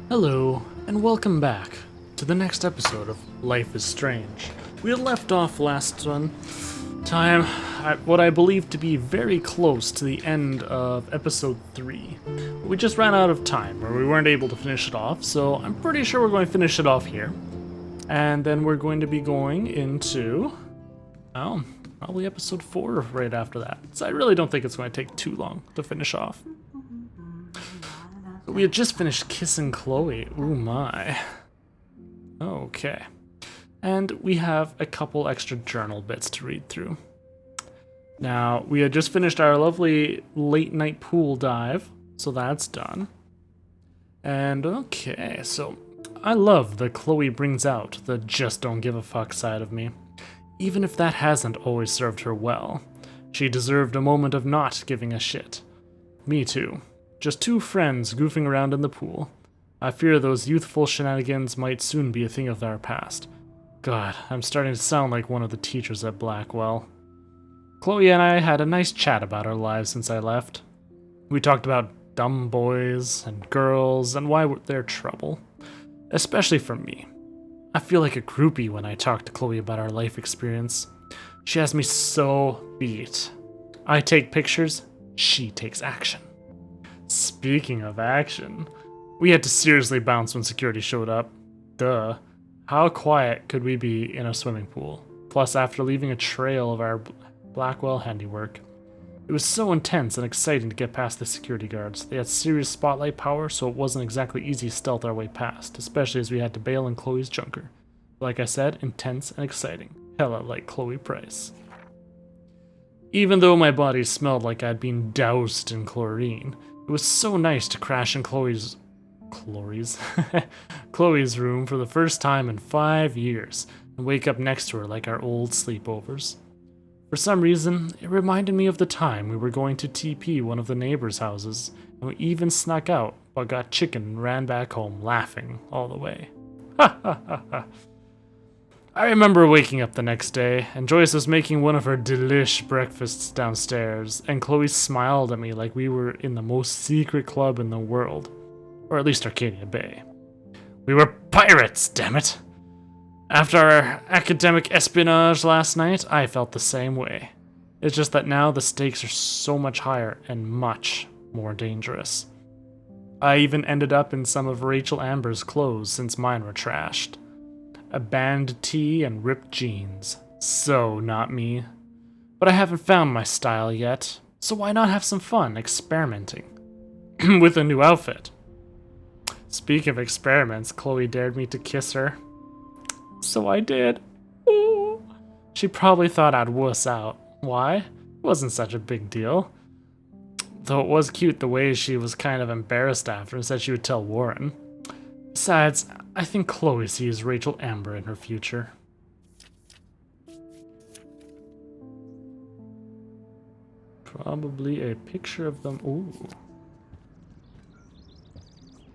Hello, and welcome back to the next episode of Life is Strange. We had left off last time at what I believe to be very close to the end of episode 3. We just ran out of time, or we weren't able to finish it off, so I'm pretty sure we're going to finish it off here. And then we're going to be going into, probably episode 4 right after that. So I really don't think it's going to take too long to finish off. We had just finished kissing Chloe. Ooh my. Okay. And we have a couple extra journal bits to read through. Now, we had just finished our lovely late night pool dive, so that's done. And okay, so I love that Chloe brings out the just don't give a fuck side of me, even if that hasn't always served her well. She deserved a moment of not giving a shit. Me too. Just two friends goofing around in the pool. I fear those youthful shenanigans might soon be a thing of our past. God, I'm starting to sound like one of the teachers at Blackwell. Chloe and I had a nice chat about our lives since I left. We talked about dumb boys and girls and why they're trouble. Especially for me. I feel like a groupie when I talk to Chloe about our life experience. She has me so beat. I take pictures, she takes action. Speaking of action, we had to seriously bounce when security showed up. Duh. How quiet could we be in a swimming pool? Plus, after leaving a trail of our Blackwell handiwork. It was so intense and exciting to get past the security guards. They had serious spotlight power, so it wasn't exactly easy to stealth our way past, especially as we had to bail in Chloe's junker. Like I said, intense and exciting. Hella like Chloe Price. Even though my body smelled like I'd been doused in chlorine, it was so nice to crash in Chloe's room for the first time in 5 years and wake up next to her like our old sleepovers. For some reason, it reminded me of the time we were going to TP one of the neighbors' houses, and we even snuck out, but got chicken and ran back home laughing all the way. Ha ha ha ha. I remember waking up the next day, and Joyce was making one of her delish breakfasts downstairs, and Chloe smiled at me like we were in the most secret club in the world. Or at least Arcadia Bay. We were pirates, damn it! After our academic espionage last night, I felt the same way. It's just that now the stakes are so much higher and much more dangerous. I even ended up in some of Rachel Amber's clothes since mine were trashed. A band tee and ripped jeans. So not me. But I haven't found my style yet, so why not have some fun experimenting with a new outfit? Speaking of experiments, Chloe dared me to kiss her. So I did. Ooh. She probably thought I'd wuss out. Why? It wasn't such a big deal. Though it was cute the way she was kind of embarrassed after and said she would tell Warren. Besides, I think Chloe sees Rachel Amber in her future. Probably a picture of them. Ooh.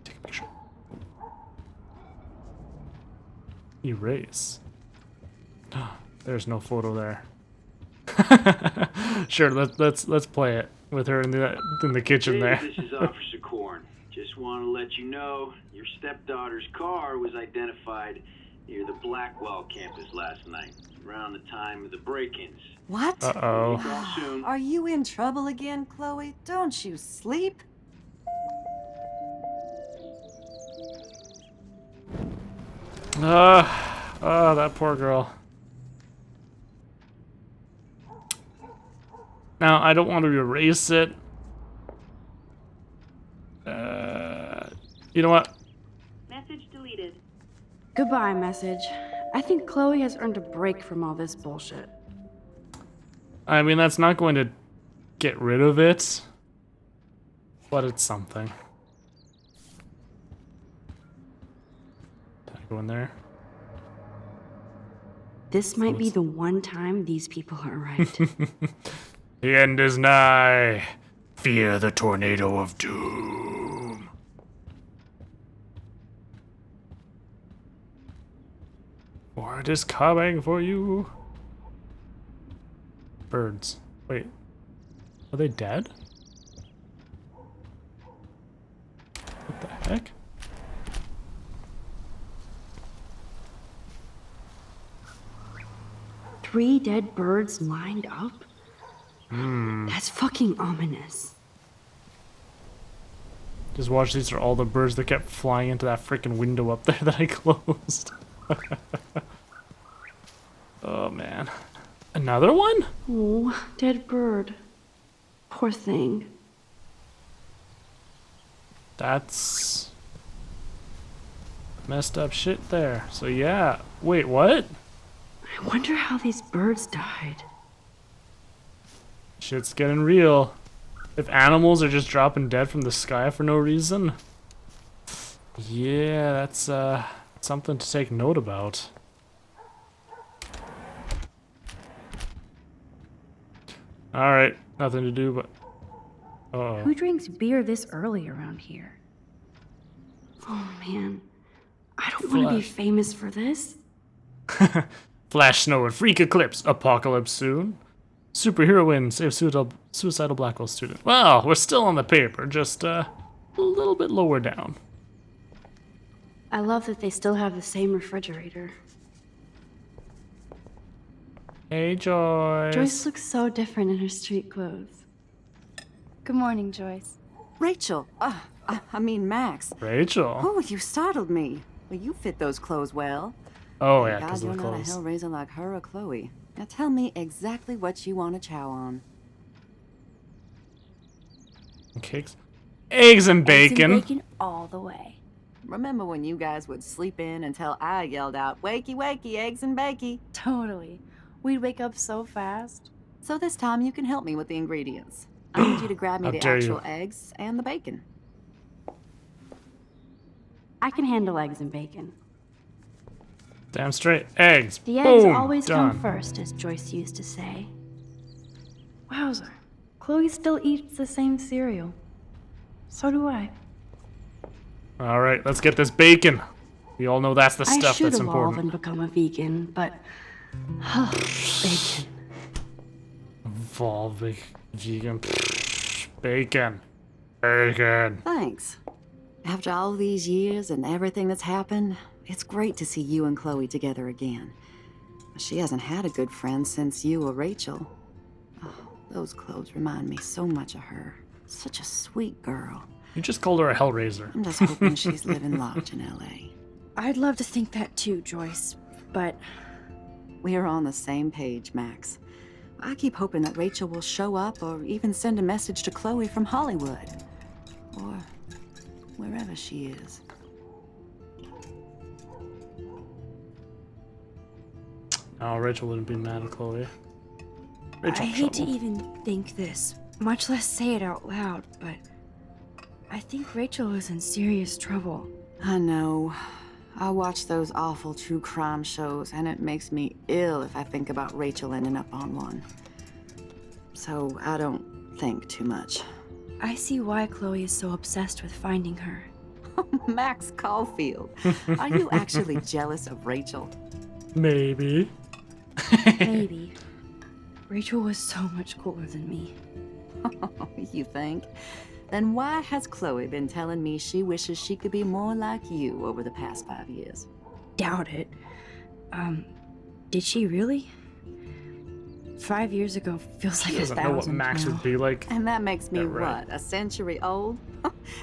Take a picture. Erase. There's no photo there. Sure, let's play it with her in the kitchen there. This is Officer Korn. Just want to let you know your stepdaughter's car was identified near the Blackwell campus last night, around the time of the break-ins. What? Uh-oh. Are you in trouble again, Chloe? Don't you sleep? Oh, that poor girl. Now, I don't want to erase it. You know what? Message deleted. Goodbye, message. I think Chloe has earned a break from all this bullshit. I mean, that's not going to get rid of it, but it's something. Can I go in there? This might be the one time these people are right. The end is nigh. Fear the tornado of doom. For it is coming for you. Birds. Wait. Are they dead? What the heck? Three dead birds lined up? That's fucking ominous. Just watch, these are all the birds that kept flying into that freaking window up there that I closed. Oh man. Another one? Oh, dead bird. Poor thing. That's messed up shit there. So yeah. Wait, what? I wonder how these birds died. Shit's getting real. If animals are just dropping dead from the sky for no reason. Yeah, that's something to take note about. Alright, nothing to do but... Uh-oh. Who drinks beer this early around here? Oh man, I don't want to be Flash. famous for this. Flash snow and freak eclipse. Apocalypse soon. Superhero win. Save suicidal Blackwell student. Well, we're still on the paper, just a little bit lower down. I love that they still have the same refrigerator. Hey, Joyce. Joyce looks so different in her street clothes. Good morning, Joyce. Rachel. I mean Max. Rachel. Oh, you startled me. Well, you fit those clothes well. Oh, yeah, God, because you're of the not a clothes. hellraiser like her or Chloe. Now tell me exactly what you want to chow on. Cakes. Eggs and Eggs bacon. and bacon all the way. Remember when you guys would sleep in until I yelled out, "Wakey, wakey, eggs and bakey"? Totally. We'd wake up so fast. So this time you can help me with the ingredients. I need you to grab me How the dare actual you. eggs and the bacon. I can handle eggs and bacon. Damn straight. Eggs. The eggs Boom. always Done. come first, as Joyce used to say. Wowzer. Chloe still eats the same cereal. So do I. Alright, let's get this bacon. We all know that's the I stuff should that's evolve important. and become a vegan, but bacon. Evolve vegan. Bacon. Bacon. Thanks. After all these years and everything that's happened, it's great to see you and Chloe together again. She hasn't had a good friend since you or Rachel. Oh, those clothes remind me so much of her. Such a sweet girl. You just called her a Hellraiser. I'm just hoping she's living large in LA. I'd love to think that too, Joyce. But We're on the same page, Max. I keep hoping that Rachel will show up or even send a message to Chloe from Hollywood. Or wherever she is. Oh, Rachel wouldn't be mad at Chloe. Rachel I hate to trouble. even think this, much less say it out loud, but I think Rachel is in serious trouble. I know. I watch those awful true crime shows, and it makes me ill if I think about Rachel ending up on one. So I don't think too much. I see why Chloe is so obsessed with finding her. Max Caulfield, are you actually jealous of Rachel? Maybe. Maybe. Rachel was so much cooler than me. You think? Then why has Chloe been telling me she wishes she could be more like you over the past 5 years? Doubt it. Did she really? 5 years ago feels like She a doesn't know what thousand Max now. would be like. And that makes me Yeah, right. what, a century old?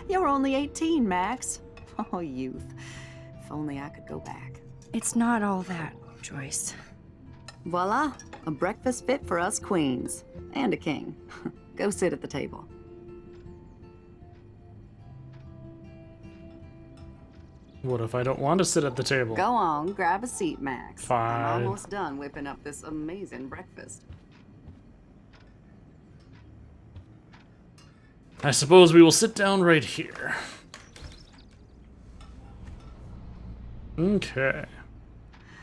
You're only 18, Max. Oh, youth. If only I could go back. It's not all that, Joyce. Voila, a breakfast fit for us queens. And a king. Go sit at the table. What if I don't want to sit at the table? Go on, grab a seat, Max. Fine. I'm almost done whipping up this amazing breakfast. I suppose we will sit down right here. Okay.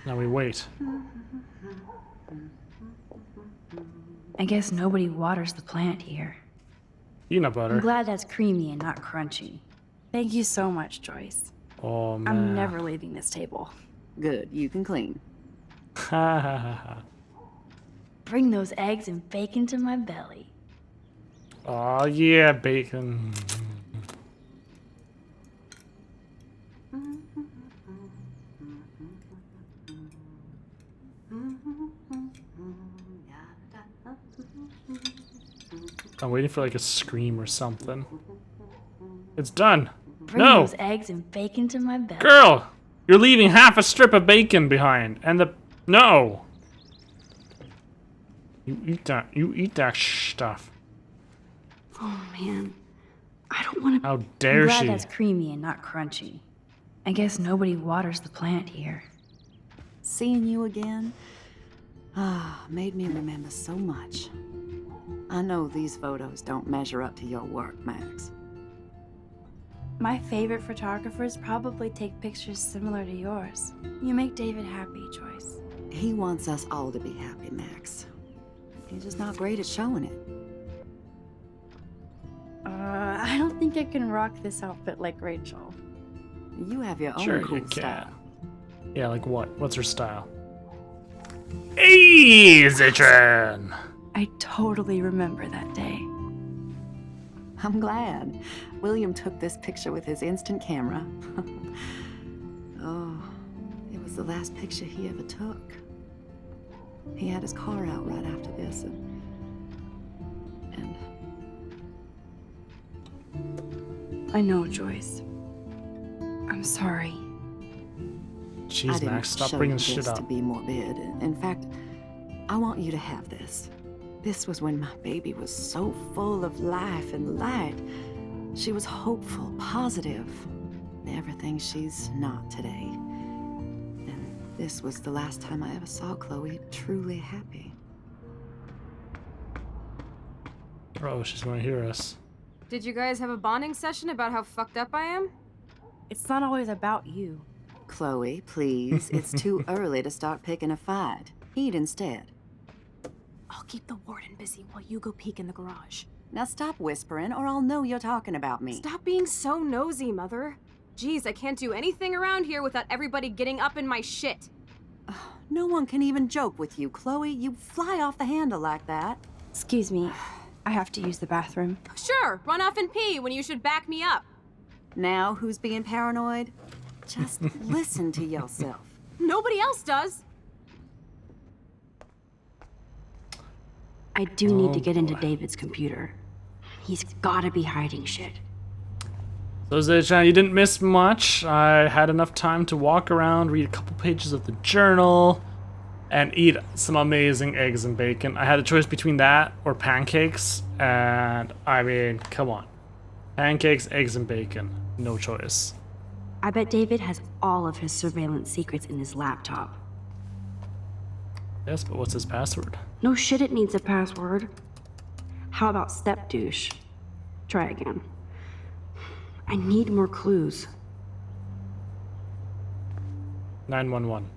Now we wait. I guess nobody waters the plant here. Peanut I'm butter. glad that's creamy and not crunchy. Thank you so much, Joyce. Oh man. I'm never leaving this table. Good, you can clean. Ha ha ha ha. Bring those eggs and bacon to my belly. Oh yeah, bacon. I'm waiting for like a scream or something. It's done. Bring No! those eggs and bacon to my belly. Girl! You're leaving half a strip of bacon behind. And the... No! You eat that. You eat that stuff. Oh man, I don't want to. How I'm dare glad she? that's creamy and not crunchy. I guess nobody waters the plant here. Seeing you again, made me remember so much. I know these photos don't measure up to your work, Max. My favorite photographers probably take pictures similar to yours. You make David happy, Joyce. He wants us all to be happy, Max. You're just not great at showing it. I don't think I can rock this outfit like Rachel. You have your own Sure, cool you style. can. Yeah, like what? What's her style? Easy train. I totally remember that day. I'm glad. William took this picture with his instant camera. Oh, it was the last picture he ever took. He had his car out right after this, and I know, Joyce. I'm sorry. I Jeez, didn't Max, stop show bringing you shit this to up. be morbid. In fact, I want you to have this. This was when my baby was so full of life and light. She was hopeful, positive, everything she's not today. And this was the last time I ever saw Chloe truly happy. Oh, she's gonna hear us. Did you guys have a bonding session about how fucked up I am? It's not always about you. Chloe, please, it's too early to start picking a fight. Eat instead. I'll keep the warden busy while you go peek in the garage. Now stop whispering, or I'll know you're talking about me. Stop being so nosy, Mother. Jeez, I can't do anything around here without everybody getting up in my shit. No one can even joke with you, Chloe. You fly off the handle like that. Excuse me. I have to use the bathroom. Sure, run off and pee when you should back me up. Now who's being paranoid? Just listen to yourself. Nobody else does. I do need to Oh, get into boy. David's computer. He's gotta be hiding shit. So, Zay-chan, you didn't miss much. I had enough time to walk around, read a couple pages of the journal, and eat some amazing eggs and bacon. I had a choice between that or pancakes, and I mean, come on. Pancakes, eggs, and bacon. No choice. I bet David has all of his surveillance secrets in his laptop. Yes, but what's his password? No shit, it needs a password. How about step douche? Try again. I need more clues. 911.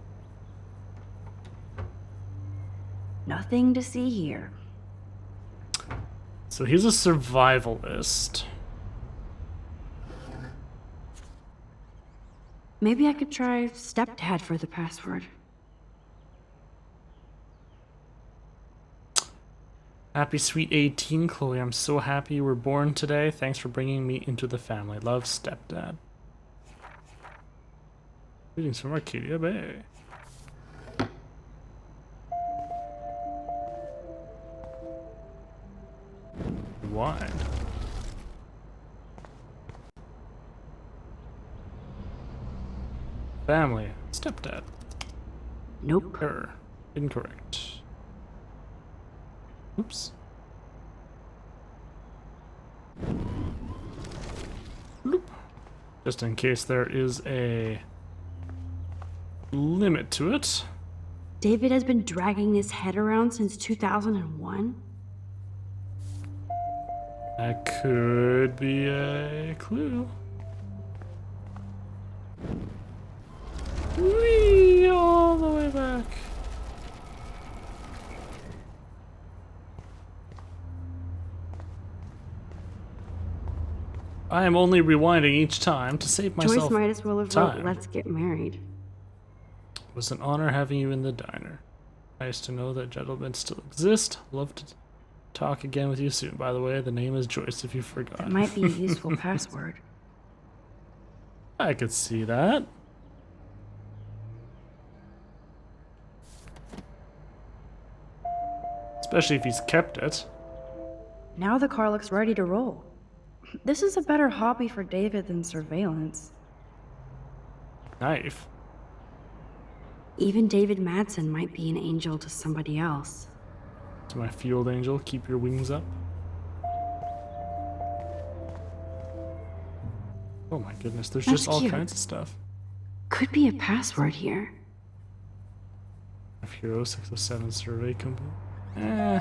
Nothing to see here. So he's a survivalist. Maybe I could try stepdad for the password. Happy sweet 18, Chloe. I'm so happy you were born today. Thanks for bringing me into the family. Love, stepdad. Greetings from Arcadia Bay. Wine. Family. Stepdad. Nope. Error. Incorrect. Oops. Bloop. Just in case there is a limit to it. David has been dragging his head around since 2001? That could be a clue. Whee! All the way back. I am only rewinding each time to save myself Joyce might as well have time. wrote, "Let's get married." It was an honor having you in the diner. Nice to know that gentlemen still exist. Love to talk again with you soon. By the way, the name is Joyce if you forgot. That might be a useful password. I could see that. Especially if he's kept it. Now the car looks ready to roll. This is a better hobby for David than surveillance. Knife. Even David Madsen might be an angel to somebody else. To my field angel, keep your wings up. Oh my goodness, there's That's just all cute. kinds of stuff. Could be a password here. Hero 607 survey complete. Eh.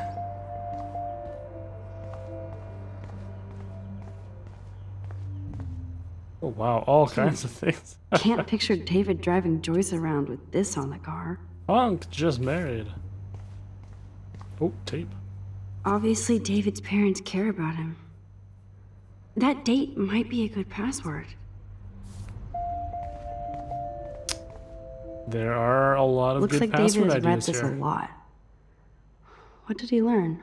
Oh wow, all kinds of things. Can't picture David driving Joyce around with this on the car. Punk just married. Oh, tape. Obviously, David's parents care about him. That date might be a good password. There are a lot of Looks good like David password has read ideas this a here. lot. What did he learn?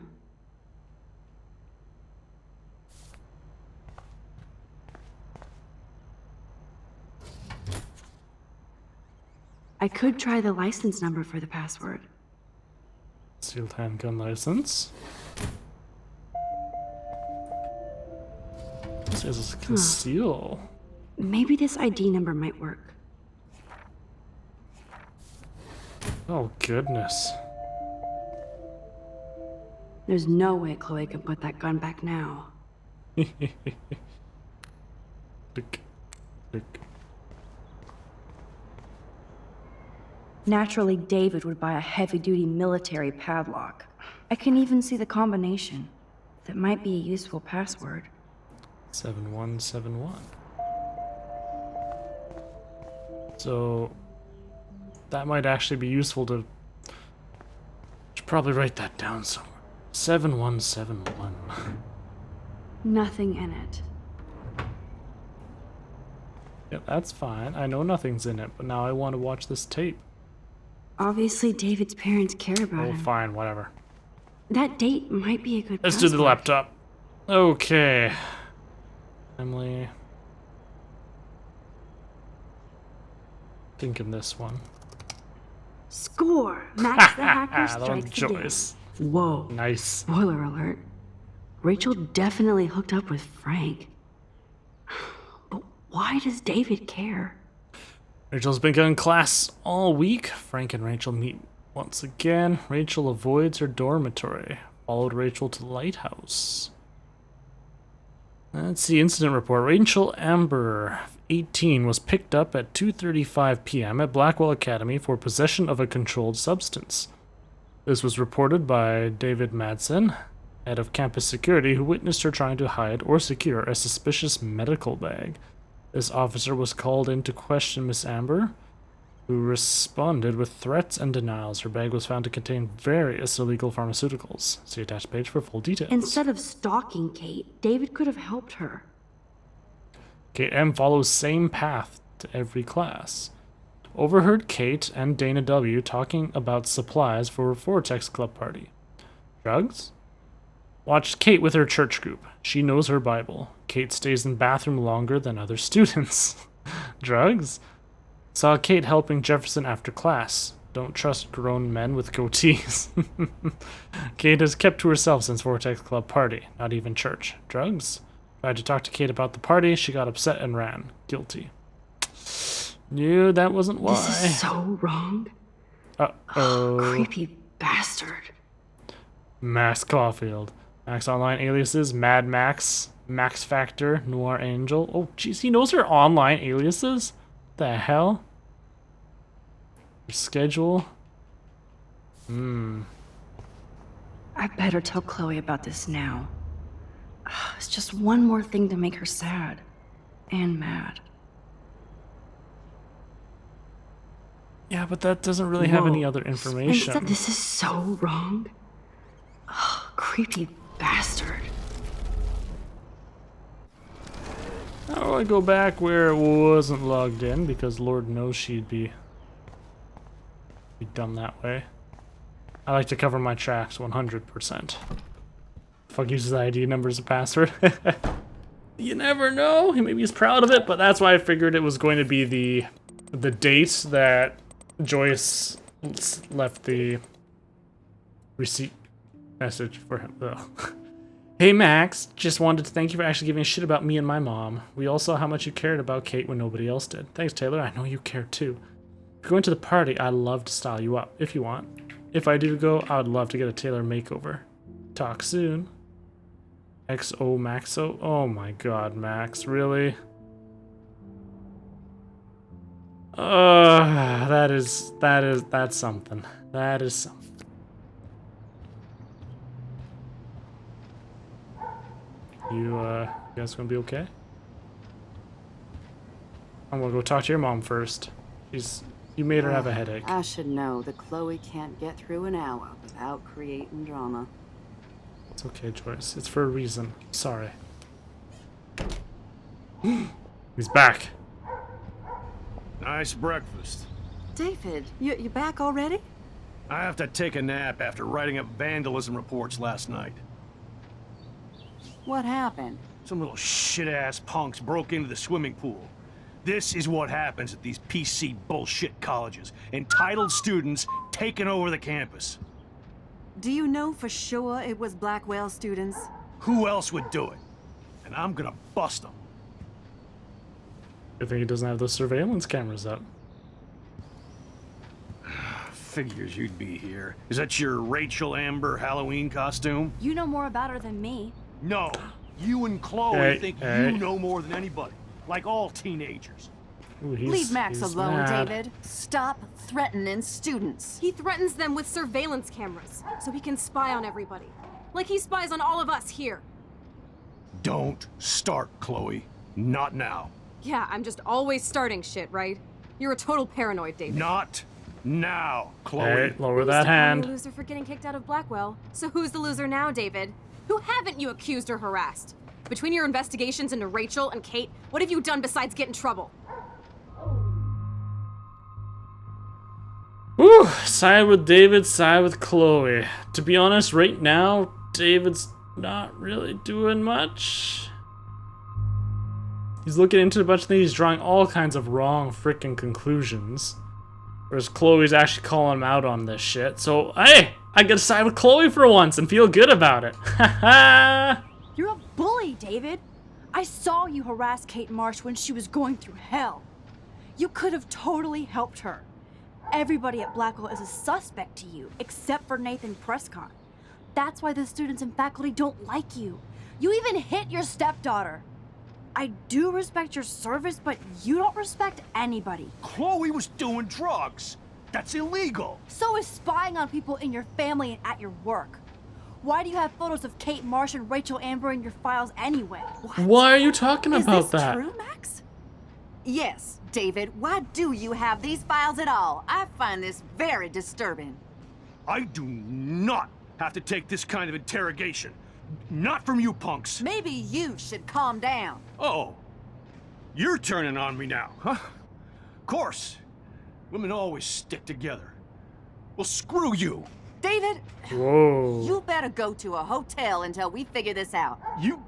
I could try the license number for the password. Sealed handgun license. This says conceal. Maybe this ID number might work. Oh, goodness. There's no way Chloe can put that gun back now. Look. Look. Naturally, David would buy a heavy-duty military padlock. I can even see the combination. That might be a useful password. 7171. So that might actually be useful to. Should probably write that down somewhere. 7171. Nothing in it. Yeah, that's fine. I know nothing's in it, but now I want to watch this tape. Obviously, David's parents care about Oh, him. fine, whatever. That date might be a good Let's do the password. laptop. Okay. Emily. Thinking this one. Score! Max the hacker Little strikes again. Joyce. Whoa. Nice. Spoiler alert. Rachel definitely hooked up with Frank. But why does David care? Rachel's been in class all week. Frank and Rachel meet once again. Rachel avoids her dormitory. Followed Rachel to the lighthouse. Let's see, incident report. Rachel Amber, 18, was picked up at 2:35 p.m. at Blackwell Academy for possession of a controlled substance. This was reported by David Madsen, head of campus security, who witnessed her trying to hide or secure a suspicious medical bag. This officer was called in to question Miss Amber, who responded with threats and denials. Her bag was found to contain various illegal pharmaceuticals. See attached page for full details. Instead of stalking Kate, David could have helped her. Kate M follows same path to every class. Overheard Kate and Dana W talking about supplies for a Vortex Club party. Drugs? Watched Kate with her church group. She knows her Bible. Kate stays in the bathroom longer than other students. Drugs? Saw Kate helping Jefferson after class. Don't trust grown men with goatees. Kate has kept to herself since Vortex Club party, not even church. Drugs? Tried to talk to Kate about the party, she got upset and ran. Guilty. Knew that wasn't why. This is so wrong. Uh-oh. Creepy bastard. Max Caulfield. Max online aliases, Mad Max, Max Factor, Noir Angel. Oh, jeez, he knows her online aliases? The hell? Her schedule? I better tell Chloe about this now. It's just one more thing to make her sad. And mad. Yeah, but that doesn't really have any Whoa. other information. This is so wrong. Creepy bastard. How do I go back where it wasn't logged in? Because Lord knows she'd be dumb that way. I like to cover my tracks 100%. Fuck uses ID number as a password. You never know. Maybe he's proud of it, but that's why I figured it was going to be the date that Joyce left the receipt message for him. Ugh. Hey Max, just wanted to thank you for actually giving a shit about me and my mom. We all saw how much you cared about Kate when nobody else did. Thanks Taylor, I know you care too. If you're going to the party, I'd love to style you up, if you want. If I do go, I would love to get a Taylor makeover. Talk soon. XO Maxo? Oh my god, Max, really? That's something. That is something. You guys gonna be okay? I'm gonna go talk to your mom first. She's You made her have a headache. I should know that Chloe can't get through an hour without creating drama. It's okay, Joyce. It's for a reason. Sorry. He's back. Nice breakfast. David, you back already? I have to take a nap after writing up vandalism reports last night. What happened? Some little shit-ass punks broke into the swimming pool. This is what happens at these PC bullshit colleges. Entitled students taking over the campus. Do you know for sure it was Blackwell students? Who else would do it? And I'm gonna bust them. I think he doesn't have those surveillance cameras up. Figures you'd be here. Is that your Rachel Amber Halloween costume? You know more about her than me. No. You and Chloe Hey, think hey. you know more than anybody. Like all teenagers. Ooh, Leave Max he's alone, mad. David. Stop threatening students. He threatens them with surveillance cameras so he can spy on everybody. Like he spies on all of us here. Don't start, Chloe. Not now. Yeah, I'm just always starting shit, right? You're a total paranoid, David. Not now, Chloe. Hey, lower You used that to call me hand. a loser for getting kicked out of Blackwell. So who's the loser now, David? Who haven't you accused or harassed? Between your investigations into Rachel and Kate, what have you done besides get in trouble? Whew, side with David, side with Chloe. To be honest, right now, David's not really doing much. He's looking into a bunch of things, he's drawing all kinds of wrong freaking conclusions. Whereas Chloe's actually calling him out on this shit. So, hey, I gotta side with Chloe for once and feel good about it. Haha. You're a bully, David. I saw you harass Kate Marsh when she was going through hell. You could have totally helped her. Everybody at Blackwell is a suspect to you, except for Nathan Prescott. That's why the students and faculty don't like you. You even hit your stepdaughter. I do respect your service, but you don't respect anybody. Chloe was doing drugs. That's illegal. So is spying on people in your family and at your work. Why do you have photos of Kate Marsh and Rachel Amber in your files anyway? Why are you talking Is about this that? true, Max? Yes, David. Why do you have these files at all? I find this very disturbing. I do not have to take this kind of interrogation. Not from you punks. Maybe you should calm down. Oh, you're turning on me now, huh? Of course. Women always stick together. Well, screw you. David, Whoa. you better go to a hotel until we figure this out. You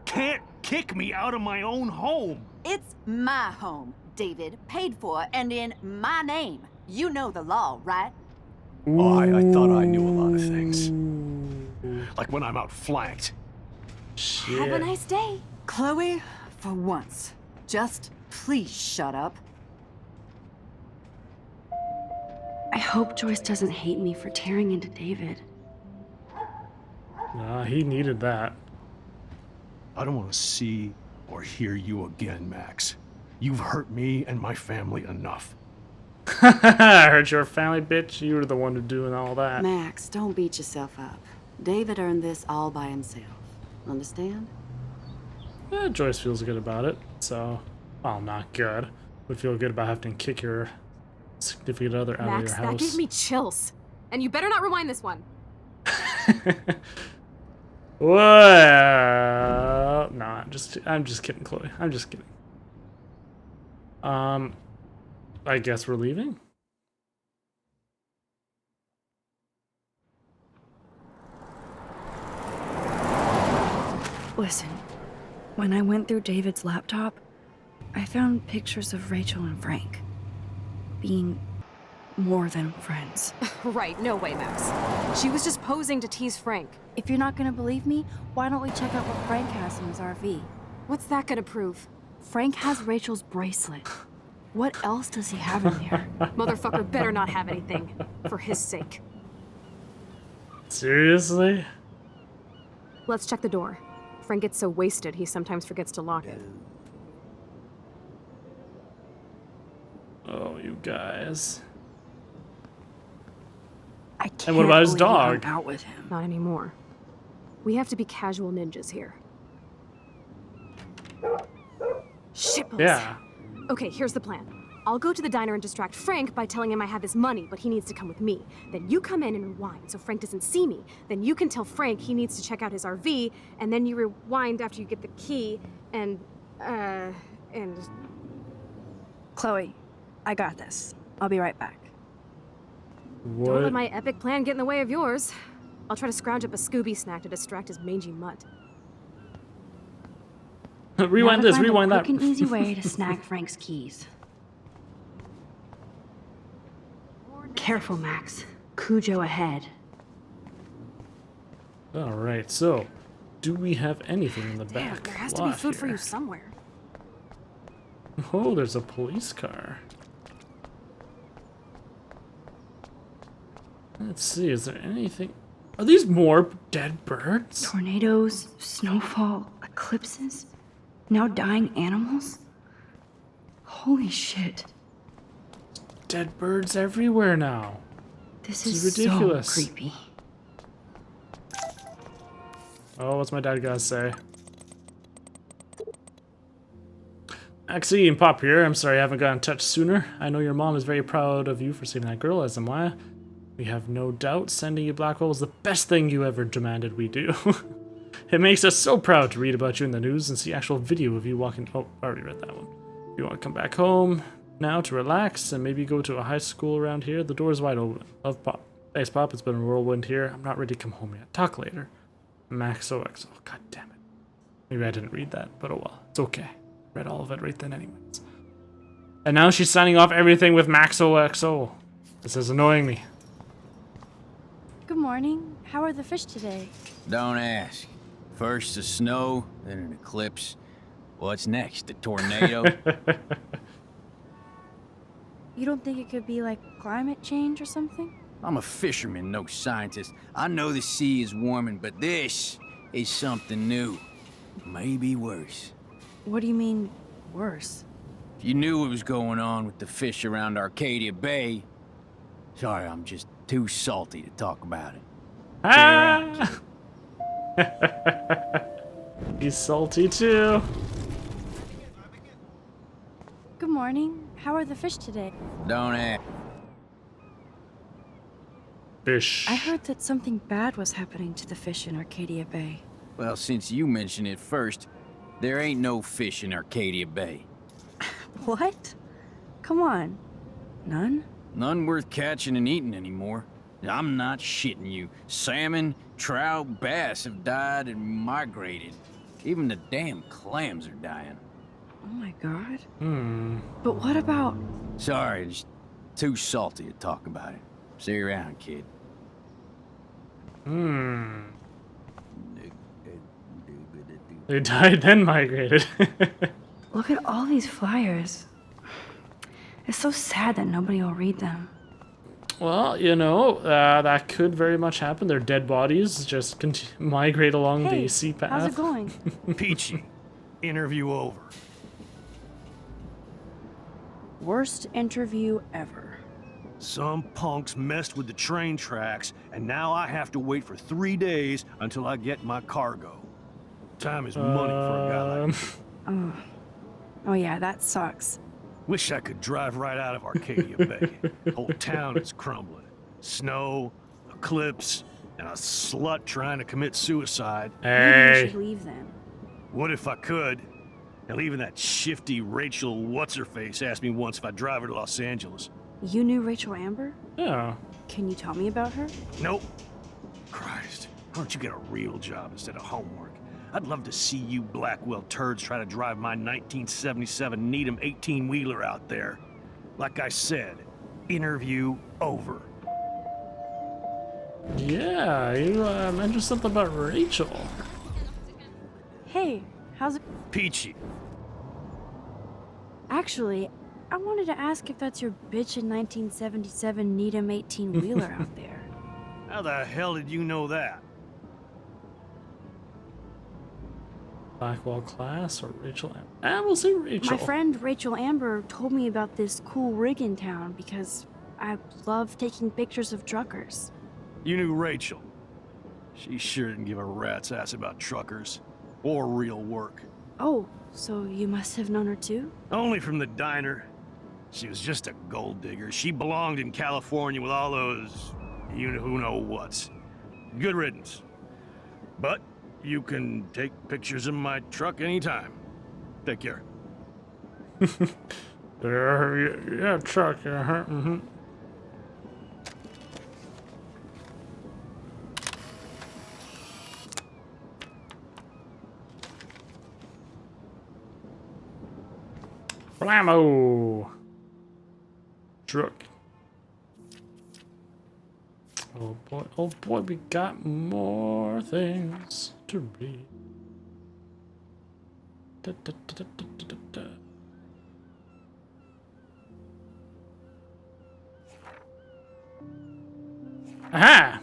can't kick me out of my own home. It's my home, David, paid for and in my name. You know the law, right? Oh, I thought I knew a lot of things. Like when I'm outflanked. Shit. Have a nice day. Chloe, for once, just please shut up. I hope Joyce doesn't hate me for tearing into David. Nah, he needed that. I don't want to see or hear you again, Max. You've hurt me and my family enough. I heard your family, bitch. You were the one who doing all that. Max, don't beat yourself up. David earned this all by himself. Understand? Joyce feels good about it, so... Well, not good. Would feel good about having to kick your significant other out Max, of your that house. gave me chills. And you better not rewind this one. Well, no, I'm just kidding, Chloe. I'm just kidding. I guess we're leaving? Listen, when I went through David's laptop, I found pictures of Rachel and Frank being more than friends. Right, no way, Max. She was just posing to tease Frank. If you're not gonna believe me, why don't we check out what Frank has in his RV? What's that gonna prove? Frank has Rachel's bracelet. What else does he have in there? Motherfucker better not have anything. For his sake. Seriously? Let's check the door. Frank gets so wasted, he sometimes forgets to lock it. Oh, you guys. I can't And what about his believe dog? I'm out with him. Not anymore. We have to be casual ninjas here. Shitballs. Yeah. Okay, here's the plan. I'll go to the diner and distract Frank by telling him I have his money, but he needs to come with me. Then you come in and rewind so Frank doesn't see me. Then you can tell Frank he needs to check out his RV, and then you rewind after you get the key, and... Chloe, I got this. I'll be right back. Don't let What? my epic plan get in the way of yours. I'll try to scrounge up a Scooby snack to distract his mangy mutt. Rewind Now to this, find a rewind that. quick and easy way to snag Frank's keys. Careful, Max. Cujo ahead. Alright, so, do we have anything in the Damn, back? there has to be lot food for here? you somewhere. Oh, there's a police car. Let's see, is there anything... Are these more dead birds? Tornadoes, snowfall, eclipses, now dying animals? Holy shit. Dead birds everywhere now. This This is is ridiculous. so creepy. Oh, what's my dad gonna say? Maxine, Pop here. I'm sorry I haven't got in touch sooner. I know your mom is very proud of you for saving that girl, as am I. We have no doubt sending you Blackwell was the best thing you ever demanded we do. It makes us so proud to read about you in the news and see actual video of you walking... Oh, I already read that one. If you want to come back home now to relax and maybe go to a high school around here, the door's wide open. Love, Pop. Thanks, Pop. It's been a whirlwind here. I'm not ready to come home yet. Talk later. Max OXO. Oh, god damn it. Maybe I didn't read that, but oh well. It's okay. Read all of it right then anyways. And now she's signing off everything with Max OXO. This is annoying me. Good morning. How are the fish today? Don't ask. First the snow, then an eclipse. What's next? A tornado? You don't think it could be like climate change or something? I'm a fisherman, no scientist. I know the sea is warming, but this is something new. Maybe worse. What do you mean, worse? If you knew what was going on with the fish around Arcadia Bay... Sorry, I'm just too salty to talk about it. Ah! He's salty too. Good morning. How are the fish today? Don't ask. Fish. I heard that something bad was happening to the fish in Arcadia Bay. Well, since you mentioned it first, there ain't no fish in Arcadia Bay. What? Come on. None? None worth catching and eating anymore. I'm not shitting you. Salmon, trout, bass have died and migrated. Even the damn clams are dying. Oh my god. Hmm. But what about... Sorry, just too salty to talk about it. See you around, kid. Hmm. They died, then migrated. Look at all these flyers. It's so sad that nobody will read them. Well, you know, that could very much happen. Their dead bodies just migrate along Hey, the sea path. how's it going? Peachy. Interview over. Worst interview ever. Some punks messed with the train tracks, and now I have to wait for 3 days until I get my cargo. Time is money for a guy like me. Oh yeah, that sucks. Wish I could drive right out of Arcadia Bay. Whole town is crumbling. Snow, eclipse, and a slut trying to commit suicide. Maybe you Hey. should leave then. What if I could? Hell, even that shifty Rachel What's-Her-Face asked me once if I'd drive her to Los Angeles. You knew Rachel Amber? Yeah. Can you tell me about her? Nope. Christ, why don't you get a real job instead of homework? I'd love to see you Blackwell turds try to drive my 1977 Needham 18-wheeler out there. Like I said, interview over. Yeah, you mentioned something about Rachel. Hey, how's it... Peachy. Actually, I wanted to ask if that's your bitchin' 1977 Needham 18-wheeler out there. How the hell did you know that? Blackwell class or Rachel? We'll say Rachel. My friend Rachel Amber told me about this cool rig in town because I love taking pictures of truckers. You knew Rachel. She sure didn't give a rat's ass about truckers. Or real work. Oh, so you must have known her too? Only from the diner. She was just a gold digger. She belonged in California with all those who know what's. Good riddance. But you can take pictures of my truck anytime. Take care. Yeah, truck. Blammo! Truck. Oh boy, we got more things to read. Da, da, da, da, da, da, da. Aha!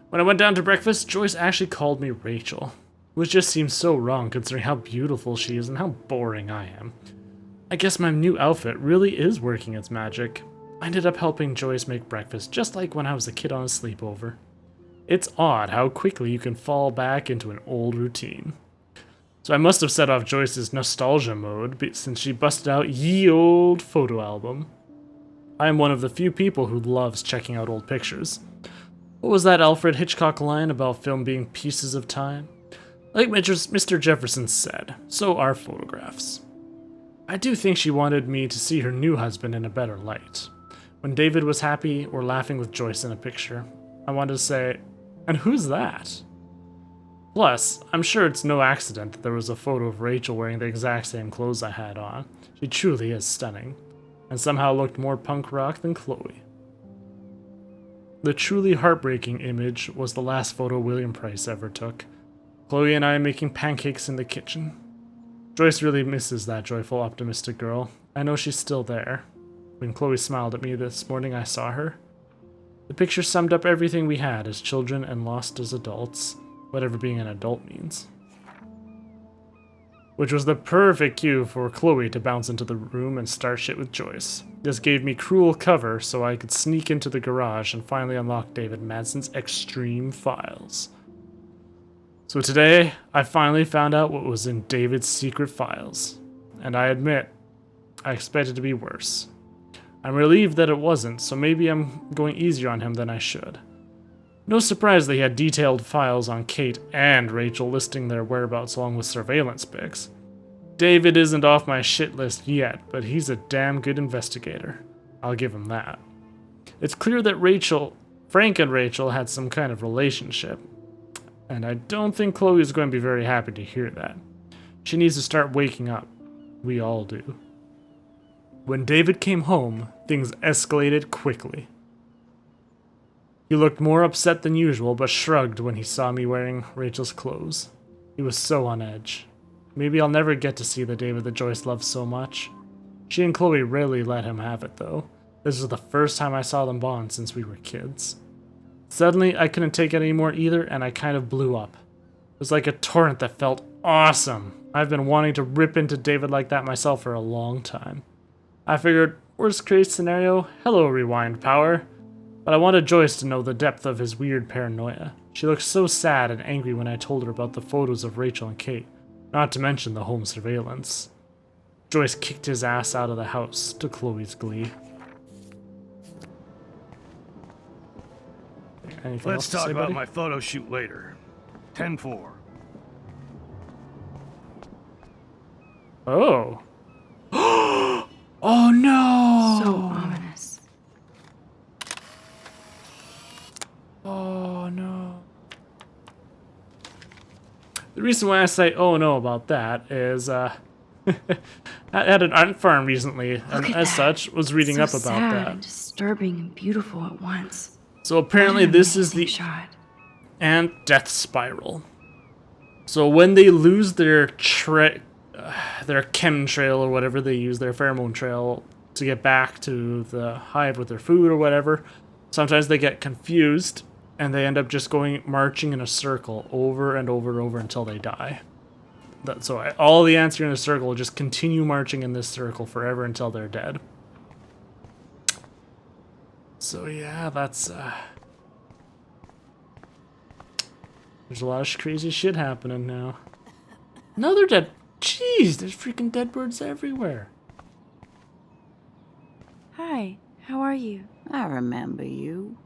When I went down to breakfast, Joyce actually called me Rachel, which just seems so wrong considering how beautiful she is and how boring I am. I guess my new outfit really is working its magic. I ended up helping Joyce make breakfast just like when I was a kid on a sleepover. It's odd how quickly you can fall back into an old routine. So I must have set off Joyce's nostalgia mode since she busted out ye old photo album. I am one of the few people who loves checking out old pictures. What was that Alfred Hitchcock line about film being pieces of time? Like Mr. Jefferson said, so are photographs. I do think she wanted me to see her new husband in a better light. When David was happy or laughing with Joyce in a picture, I wanted to say, and who's that? Plus, I'm sure it's no accident that there was a photo of Rachel wearing the exact same clothes I had on. She truly is stunning, and somehow looked more punk rock than Chloe. The truly heartbreaking image was the last photo William Price ever took. Chloe and I making pancakes in the kitchen. Joyce really misses that joyful, optimistic girl. I know she's still there. When Chloe smiled at me this morning, I saw her. The picture summed up everything we had as children and lost as adults, whatever being an adult means. Which was the perfect cue for Chloe to bounce into the room and start shit with Joyce. This gave me cruel cover so I could sneak into the garage and finally unlock David Madsen's extreme files. So today, I finally found out what was in David's secret files. And I admit, I expected to be worse. I'm relieved that it wasn't, so maybe I'm going easier on him than I should. No surprise that he had detailed files on Kate and Rachel listing their whereabouts along with surveillance pics. David isn't off my shit list yet, but he's a damn good investigator. I'll give him that. It's clear that Frank and Rachel had some kind of relationship. And I don't think Chloe is going to be very happy to hear that. She needs to start waking up. We all do. When David came home, things escalated quickly. He looked more upset than usual, but shrugged when he saw me wearing Rachel's clothes. He was so on edge. Maybe I'll never get to see the David that Joyce loves so much. She and Chloe rarely let him have it, though. This was the first time I saw them bond since we were kids. Suddenly, I couldn't take it anymore either, and I kind of blew up. It was like a torrent that felt awesome. I've been wanting to rip into David like that myself for a long time. I figured, worst case scenario, hello rewind power. But I wanted Joyce to know the depth of his weird paranoia. She looked so sad and angry when I told her about the photos of Rachel and Kate, not to mention the home surveillance. Joyce kicked his ass out of the house, to Chloe's glee. Anything Let's else to talk say, about buddy? my photo shoot later. 10-4. Oh. Oh no! So ominous. Oh no. The reason why I say oh no about that is I had an art farm recently, and Look at as that. such was reading So up about sad that. and disturbing and beautiful at once. So apparently What an this is amazing the shot. ant death spiral. So when they lose their chemtrail or whatever they use, their pheromone trail to get back to the hive with their food or whatever, sometimes they get confused and they end up just going marching in a circle over and over and over until they die. All the ants are in a circle will just continue marching in this circle forever until they're dead. So yeah, that's there's a lot of crazy shit happening now. Another dead. Jeez, there's freaking dead birds everywhere. Hi, how are you? I remember you.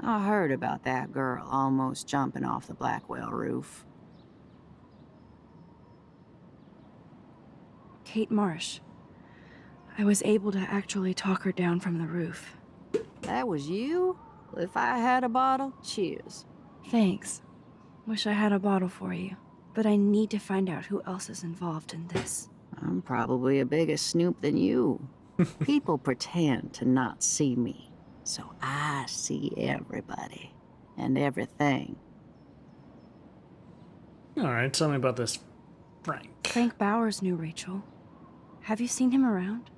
I heard about that girl almost jumping off the Blackwell roof. Kate Marsh. I was able to actually talk her down from the roof. That was you? If I had a bottle, cheers. Thanks. Wish I had a bottle for you. But I need to find out who else is involved in this. I'm probably a bigger snoop than you. People pretend to not see me, so I see everybody and everything. Alright, tell me about this Frank. Frank Bowers knew Rachel. Have you seen him around?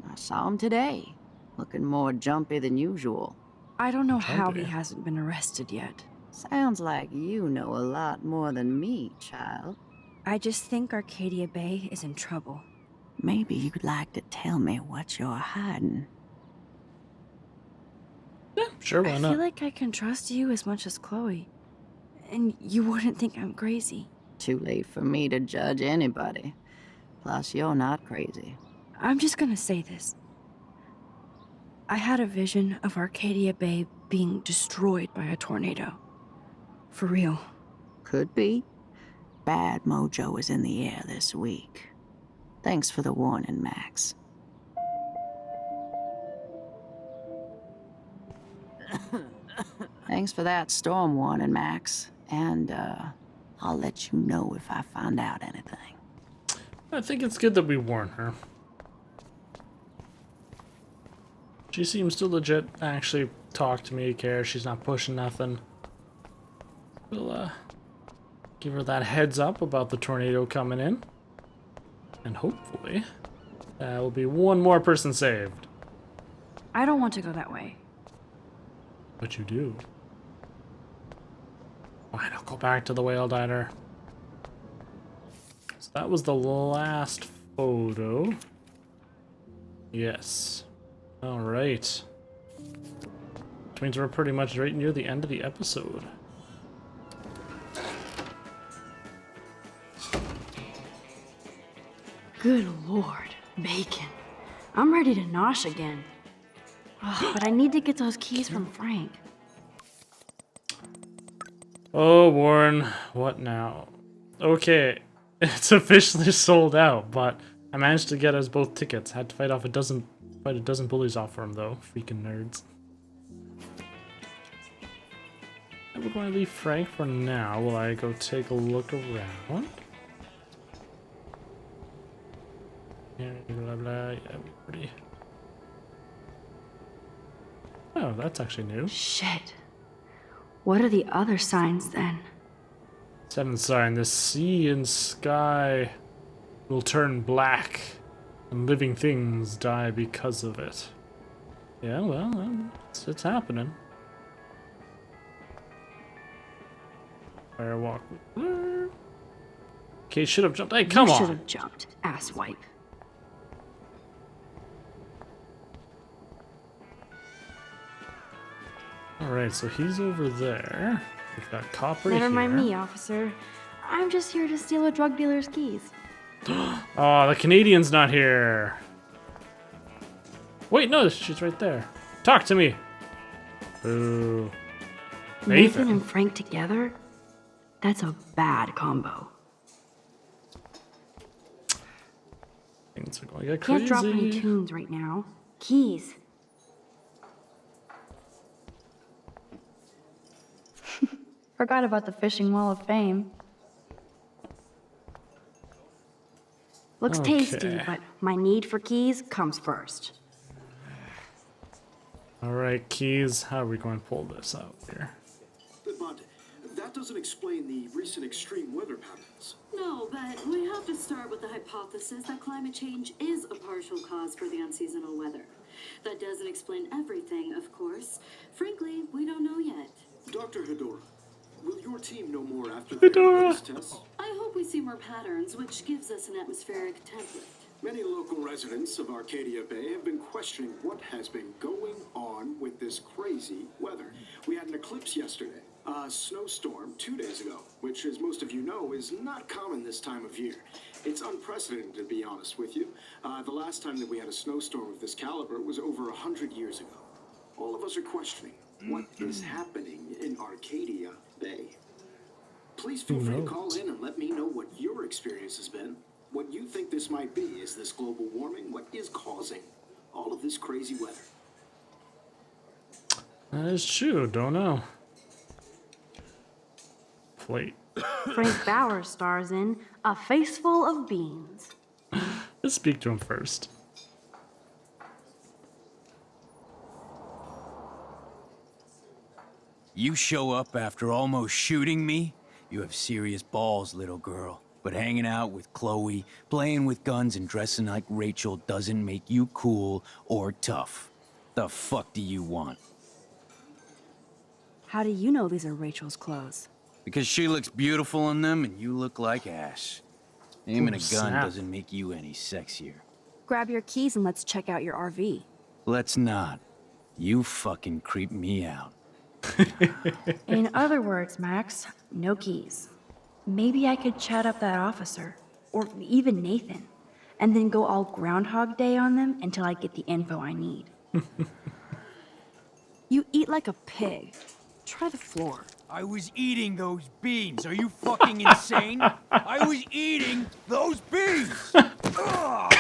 I saw him today, looking more jumpy than usual. I don't know how Jumpy. he hasn't been arrested yet. Sounds like you know a lot more than me, child. I just think Arcadia Bay is in trouble. Maybe you'd like to tell me what you're hiding. Yeah, sure, why I not? feel like I can trust you as much as Chloe. And you wouldn't think I'm crazy. Too late for me to judge anybody. Plus, you're not crazy. I'm just gonna say this. I had a vision of Arcadia Bay being destroyed by a tornado. For real. Could be. Bad mojo is in the air this week. Thanks for the warning, Max. Thanks for that storm warning, Max. And, I'll let you know if I find out anything. I think it's good that we warn her. She seems to legit actually talk to me, care. She's not pushing nothing. We'll, give her that heads up about the tornado coming in. And hopefully, will be one more person saved. I don't want to go that way. But you do. Fine, I'll go back to the whale diner. So that was the last photo. Yes. Alright. Which means we're pretty much right near the end of the episode. Good lord, bacon. I'm ready to nosh again. Ugh, but I need to get those keys from Frank. Oh, Warren, what now? Okay, it's officially sold out, but I managed to get us both tickets. Had to fight a dozen bullies off for him, though. Freaking nerds. We're going to leave Frank for now while I go take a look around. Yeah, blah, blah. Yeah, pretty. Oh, that's actually new. Shit. What are the other signs then? Seventh sign, the sea and sky will turn black, and living things die because of it. Yeah, well, it's happening. Firewalk. Okay, should have jumped. Hey, come You on! should have jumped, asswipe. Alright, so he's over there. We've got cop right Never here. mind me, officer. I'm just here to steal a drug dealer's keys. Oh, the Canadian's not here. Wait, no, she's right there. Talk to me. Boo. Nathan and Frank together? That's a bad combo. Things are going to get crazy. Can't drop any tunes right now. Keys. Forgot about the Fishing Wall of Fame. Looks tasty, Okay. but my need for keys comes first. Alright, keys. How are we going to pull this out here? But that doesn't explain the recent extreme weather patterns. No, but we have to start with the hypothesis that climate change is a partial cause for the unseasonal weather. That doesn't explain everything, of course. Frankly, we don't know yet. Dr. Hedora, will your team know more after the latest tests? I hope we see more patterns, which gives us an atmospheric template. Many local residents of Arcadia Bay have been questioning what has been going on with this crazy weather. We had an eclipse yesterday. a snowstorm 2 days ago, which, as most of you know, is not common this time of year. It's unprecedented, to be honest with you. The last time that we had a snowstorm of this caliber was over 100 years ago. All of us are questioning what is happening in Arcadia Bay. Please feel free to call in and let me know what your experience has been. What you think this might be. Is this global warming? What is causing all of this crazy weather? That is true. Don't know. Plate. Frank Bowers stars in A Face Full of Beans. Let's speak to him first. You show up after almost shooting me? You have serious balls, little girl. But hanging out with Chloe, playing with guns, and dressing like Rachel doesn't make you cool or tough. The fuck do you want? How do you know these are Rachel's clothes? Because she looks beautiful in them and you look like ass. Aiming a gun snap. doesn't make you any sexier. Grab your keys and let's check out your RV. Let's not. You fucking creep me out. In other words, Max, no keys. Maybe I could chat up that officer, or even Nathan, and then go all Groundhog Day on them until I get the info I need. You eat like a pig. Try the floor. I was eating those beans. Are you fucking insane? I was eating those beans! Oh, God.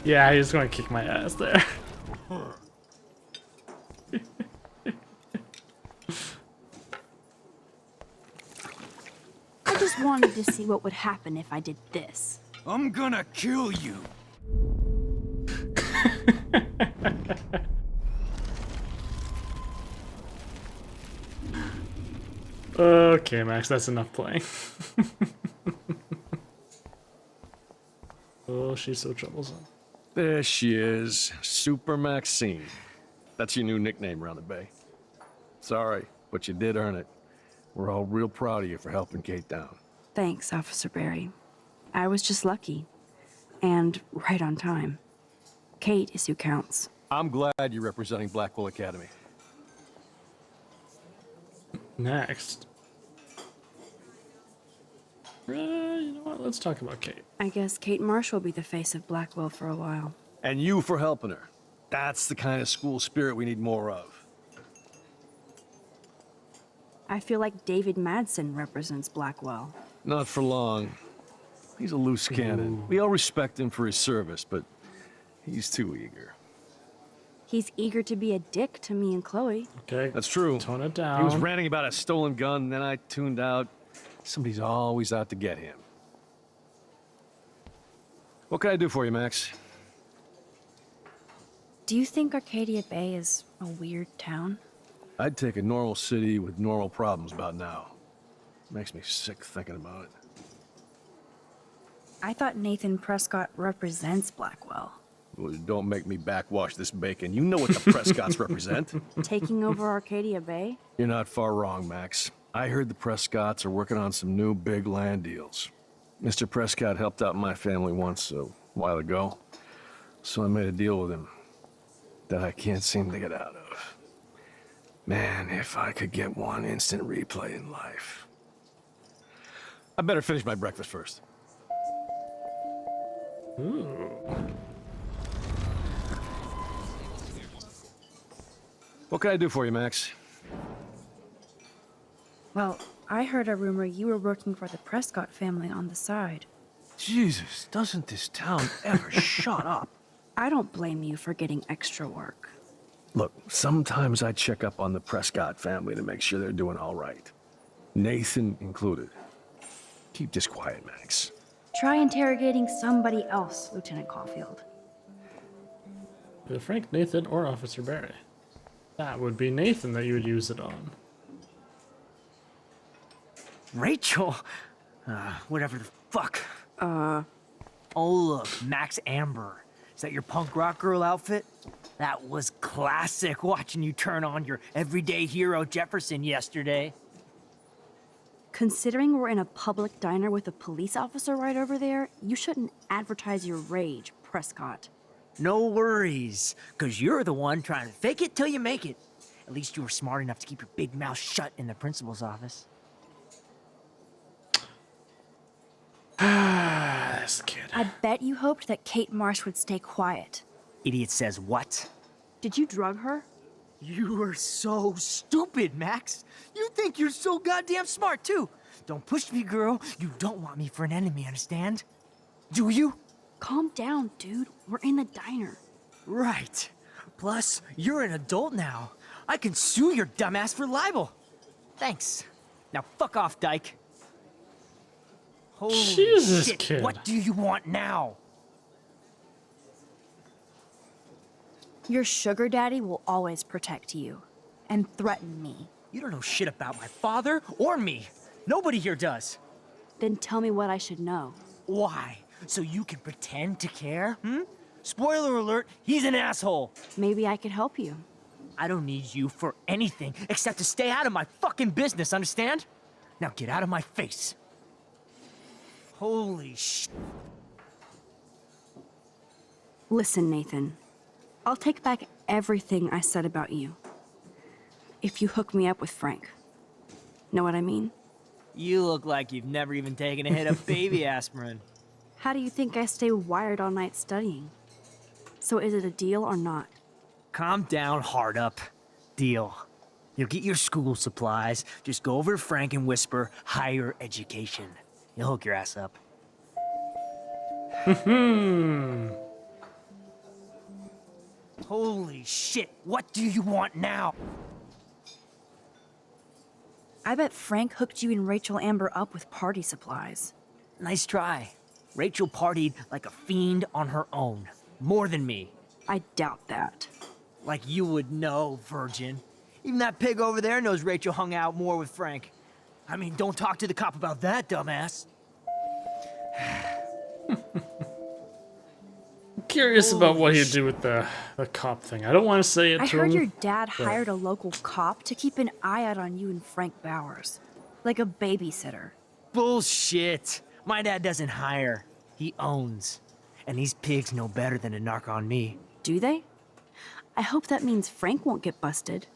Yeah, he's gonna kick my ass there. I just wanted to see what would happen if I did this. I'm gonna kill you. Okay, Max, that's enough playing. Oh, she's so troublesome. There she is, Super Maxine. That's your new nickname around the bay. Sorry, but you did earn it. We're all real proud of you for helping Kate down. Thanks, Officer Barry. I was just lucky. And right on time. Kate is who counts. I'm glad you're representing Blackwell Academy. Next. You know what? Let's talk about Kate. I guess Kate Marsh will be the face of Blackwell for a while. And you for helping her. That's the kind of school spirit we need more of. I feel like David Madsen represents Blackwell. Not for long. He's a loose cannon. We all respect him for his service, but he's too eager. He's eager to be a dick to me and Chloe. Okay. That's true. Tone it down. He was ranting about a stolen gun, and then I tuned out. Somebody's always out to get him. What can I do for you, Max? Do you think Arcadia Bay is a weird town? I'd take a normal city with normal problems about now. Makes me sick thinking about it. I thought Nathan Prescott represents Blackwell. Well, don't make me backwash this bacon. You know what the Prescotts represent. Taking over Arcadia Bay? You're not far wrong, Max. I heard the Prescotts are working on some new big land deals. Mr. Prescott helped out my family once a while ago, so I made a deal with him that I can't seem to get out of. Man, if I could get one instant replay in life. I better finish my breakfast first. Ooh. What can I do for you, Max? Well, I heard a rumor you were working for the Prescott family on the side. Jesus, doesn't this town ever shut up? I don't blame you for getting extra work. Look, sometimes I check up on the Prescott family to make sure they're doing all right. Nathan included. Keep this quiet, Max. Try interrogating somebody else, Lieutenant Caulfield. Either Frank, Nathan, or Officer Barry. That would be Nathan that you would use it on. Rachel? Whatever the fuck. Oh, look, Max Amber. Is that your punk rock girl outfit? That was classic watching you turn on your everyday hero Jefferson yesterday. Considering we're in a public diner with a police officer right over there, you shouldn't advertise your rage, Prescott. No worries, because you're the one trying to fake it till you make it. At least you were smart enough to keep your big mouth shut in the principal's office. This kid. I bet you hoped that Kate Marsh would stay quiet. Idiot says what? Did you drug her? You are so stupid, Max. You think you're so goddamn smart, too. Don't push me, girl. You don't want me for an enemy, understand? Do you? Calm down, dude. We're in the diner. Right. Plus, you're an adult now. I can sue your dumbass for libel. Thanks. Now fuck off, Dyke. Holy Jesus, shit, kid. what do you want now? Your sugar daddy will always protect you and threaten me. You don't know shit about my father or me. Nobody here does. Then tell me what I should know. Why? So you can pretend to care, Spoiler alert, he's an asshole. Maybe I could help you. I don't need you for anything except to stay out of my fucking business, understand? Now get out of my face. Holy sh... Listen, Nathan. I'll take back everything I said about you. If you hook me up with Frank. Know what I mean? You look like you've never even taken a hit of baby aspirin. How do you think I stay wired all night studying? So is it a deal or not? Calm down, hard up. Deal. You'll get your school supplies. Just go over to Frank and whisper higher education. He'll hook your ass up. Holy shit, what do you want now? I bet Frank hooked you and Rachel Amber up with party supplies. Nice try. Rachel partied like a fiend on her own. More than me. I doubt that. Like you would know, virgin. Even that pig over there knows Rachel hung out more with Frank. I mean, don't talk to the cop about that, dumbass. Curious about what he'd do with the cop thing. I don't want to say it I to heard him. your dad hired a local cop to keep an eye out on you and Frank Bowers. Like a babysitter. Bullshit. My dad doesn't hire. He owns. And these pigs know better than to narc on me. Do they? I hope that means Frank won't get busted.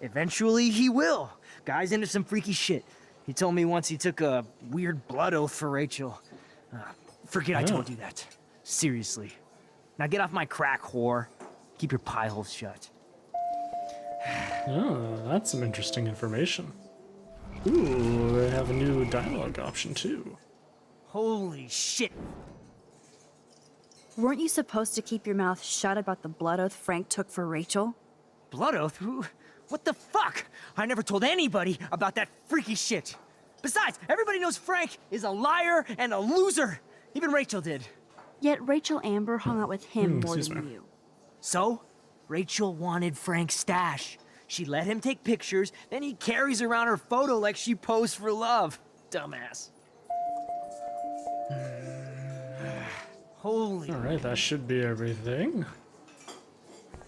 Eventually, he will. Guy's into some freaky shit. He told me once he took a weird blood oath for Rachel. Forget I told you that. Seriously. Now get off my crack, whore. Keep your pie holes shut. Oh, that's some interesting information. Ooh, they have a new dialogue option too. Holy shit. Weren't you supposed to keep your mouth shut about the blood oath Frank took for Rachel? Blood oath? Who? What the fuck? I never told anybody about that freaky shit. Besides, everybody knows Frank is a liar and a loser. Even Rachel did. Yet Rachel Amber hung out with him more than you. So, Rachel wanted Frank's stash. She let him take pictures, then he carries around her photo like she posed for love. Dumbass. Holy... Alright, that should be everything.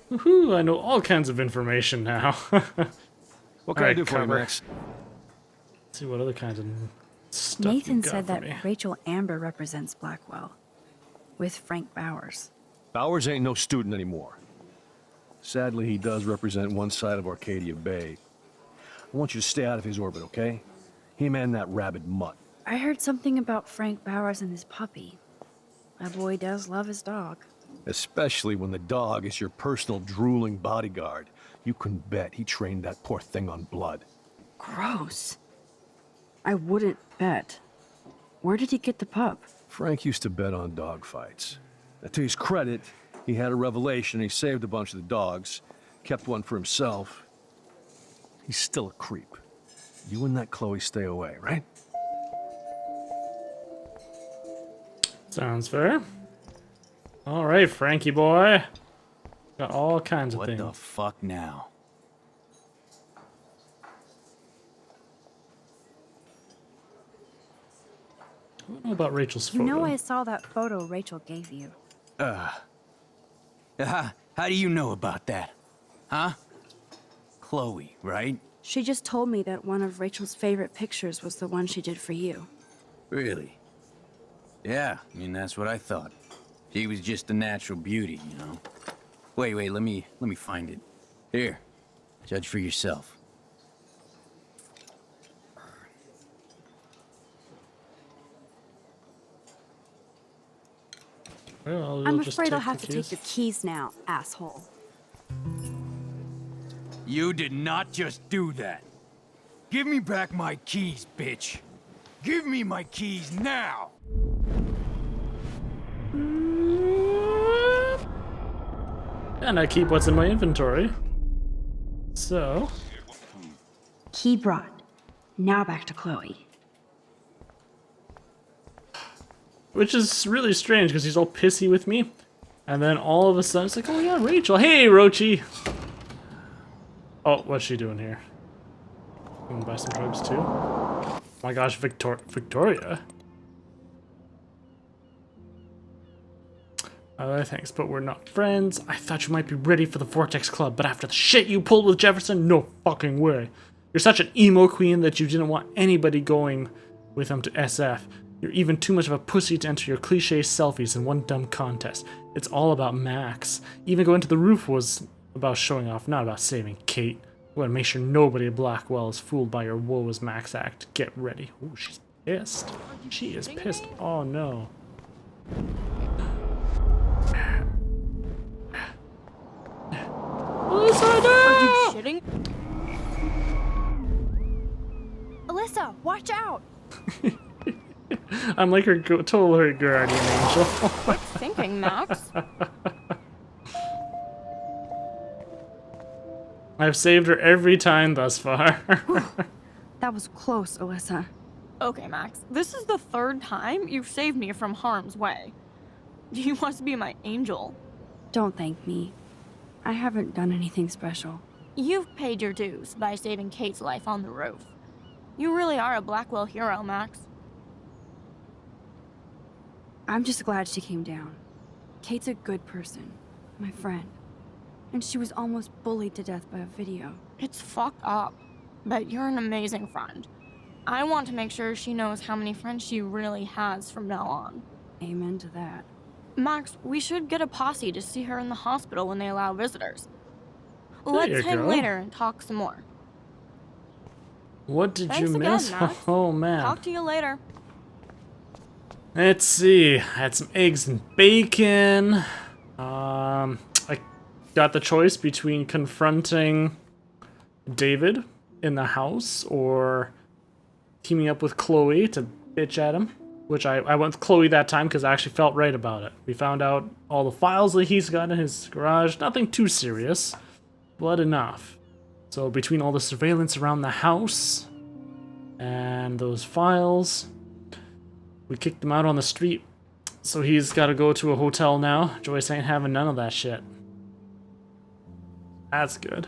Woohoo, I know all kinds of information now. What can I do for you, Max? Let's see what other kinds of stuff Nathan you got said for that me. Rachel Amber represents Blackwell. With Frank Bowers. Bowers ain't no student anymore. Sadly, he does represent one side of Arcadia Bay. I want you to stay out of his orbit, okay? Him and that rabid mutt. I heard something about Frank Bowers and his puppy. My boy does love his dog. Especially when the dog is your personal drooling bodyguard. You can bet he trained that poor thing on blood. Gross. I wouldn't bet. Where did he get the pup? Frank used to bet on dog fights. Now, to his credit, he had a revelation. He saved a bunch of the dogs, kept one for himself. He's still a creep. You and that Chloe stay away, right? Sounds fair. Alright, Frankie boy. Got all kinds of things. What the fuck now? I don't know about Rachel's You photo. know I saw that photo Rachel gave you. How do you know about that? Huh? Chloe, right? She just told me that one of Rachel's favorite pictures was the one she did for you. Really? Yeah, I mean, that's what I thought. She was just a natural beauty, you know? Wait, let me find it. Here, judge for yourself. Well, I'm we'll just afraid I'll take have the to take keys. your keys now, asshole. You did not just do that. Give me back my keys, bitch. Give me my keys now! And I keep what's in my inventory. So, Key brought. Now back to Chloe. which is really strange because he's all pissy with me. And then all of a sudden it's like, oh yeah, Rachel. Hey, Rochi. Oh, what's she doing here? Gonna buy some drugs too? Oh my gosh, Victoria. Thanks, but we're not friends. I thought you might be ready for the Vortex Club, but after the shit you pulled with Jefferson, no fucking way. You're such an emo queen that you didn't want anybody going with him to SF. You're even too much of a pussy to enter your cliche selfies in one dumb contest. It's all about Max. Even going to the roof was about showing off, not about saving Kate. I'm gonna make sure nobody at Blackwell is fooled by your woe is Max act. Get ready. Ooh, she's pissed. She is pissed. Oh no. Are you shitting? Alyssa, watch out! I'm like her total her guardian angel. Thinking, Max. I've saved her every time thus far. That was close, Alyssa. Okay, Max. This is the third time you've saved me from harm's way. You must be my angel. Don't thank me. I haven't done anything special. You've paid your dues by saving Kate's life on the roof. You really are a Blackwell hero, Max. I'm just glad she came down. Kate's a good person, my friend. And she was almost bullied to death by a video. It's fucked up, but you're an amazing friend. I want to make sure she knows how many friends she really has from now on. Amen to that. Max, we should get a posse to see her in the hospital when they allow visitors. you Let's hang go. later and talk some more. What did Thanks you again, miss? Max. Oh man. Talk to you later. Let's see. I had some eggs and bacon. I got the choice between confronting David in the house or teaming up with Chloe to bitch at him. Which I went with Chloe that time because I actually felt right about it. We found out all the files that he's got in his garage. Nothing too serious, but enough. So between all the surveillance around the house and those files, we kicked him out on the street. So he's got to go to a hotel now. Joyce ain't having none of that shit. That's good.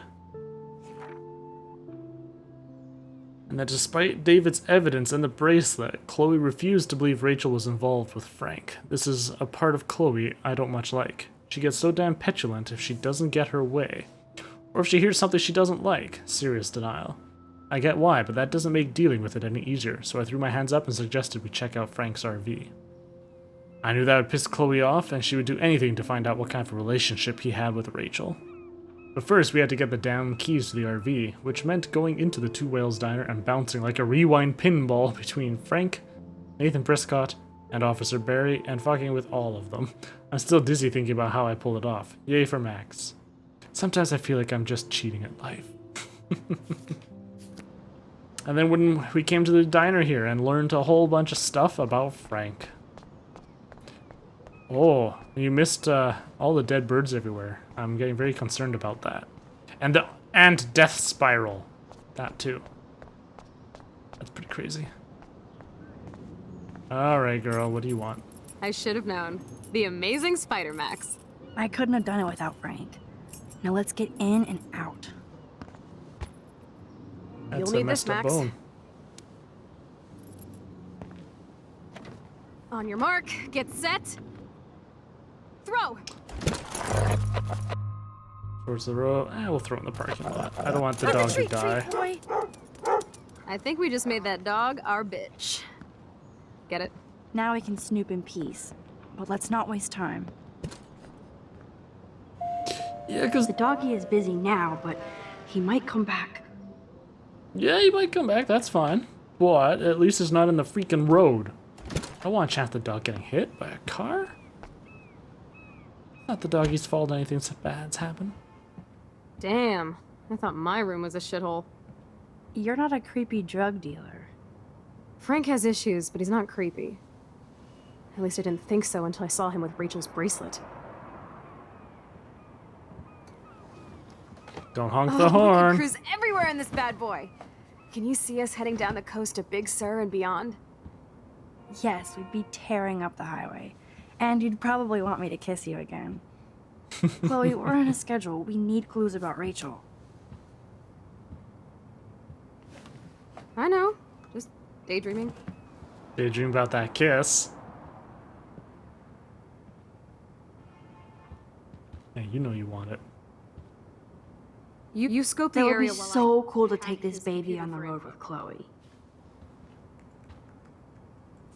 And that despite David's evidence and the bracelet, Chloe refused to believe Rachel was involved with Frank. This is a part of Chloe I don't much like. She gets so damn petulant if she doesn't get her way. Or if she hears something she doesn't like. Serious denial. I get why, but that doesn't make dealing with it any easier, so I threw my hands up and suggested we check out Frank's RV. I knew that would piss Chloe off, and she would do anything to find out what kind of a relationship he had with Rachel. But first, we had to get the damn keys to the RV, which meant going into the Two Whales diner and bouncing like a rewind pinball between Frank, Nathan Prescott, and Officer Barry, and fucking with all of them. I'm still dizzy thinking about how I pulled it off. Yay for Max. Sometimes I feel like I'm just cheating at life. And then when we came to the diner here and learned a whole bunch of stuff about Frank. Oh, you missed all the dead birds everywhere. I'm getting very concerned about that. And Death Spiral. That too. That's pretty crazy. Alright, girl, what do you want? I should have known. The amazing Spider Max. I couldn't have done it without Frank. Now let's get in and out. That's You'll a need this, messed up Max. bone. On your mark, get set, throw. Towards the road. We'll throw it in the parking lot. I don't want the dog to die. I think we just made that dog our bitch. Get it? Now we can snoop in peace. But let's not waste time. Yeah, because the doggy is busy now, but he might come back. Yeah, he might come back. That's fine. But at least it's not in the freaking road. I want to chance the dog getting hit by a car. Not the doggy's fault anything so bad's happened. Damn. I thought my room was a shithole. You're not a creepy drug dealer. Frank has issues, but he's not creepy. At least I didn't think so until I saw him with Rachel's bracelet. Don't honk the We can horn. cruise everywhere in this bad boy. Can you see us heading down the coast to Big Sur and beyond? Yes, we'd be tearing up the highway. And you'd probably want me to kiss you again. Chloe, we're on a schedule. We need clues about Rachel. I know. Just daydreaming. Daydream about that kiss. Yeah, you know you want it. You scope the That would area be while so cool to take this baby on the road with Chloe.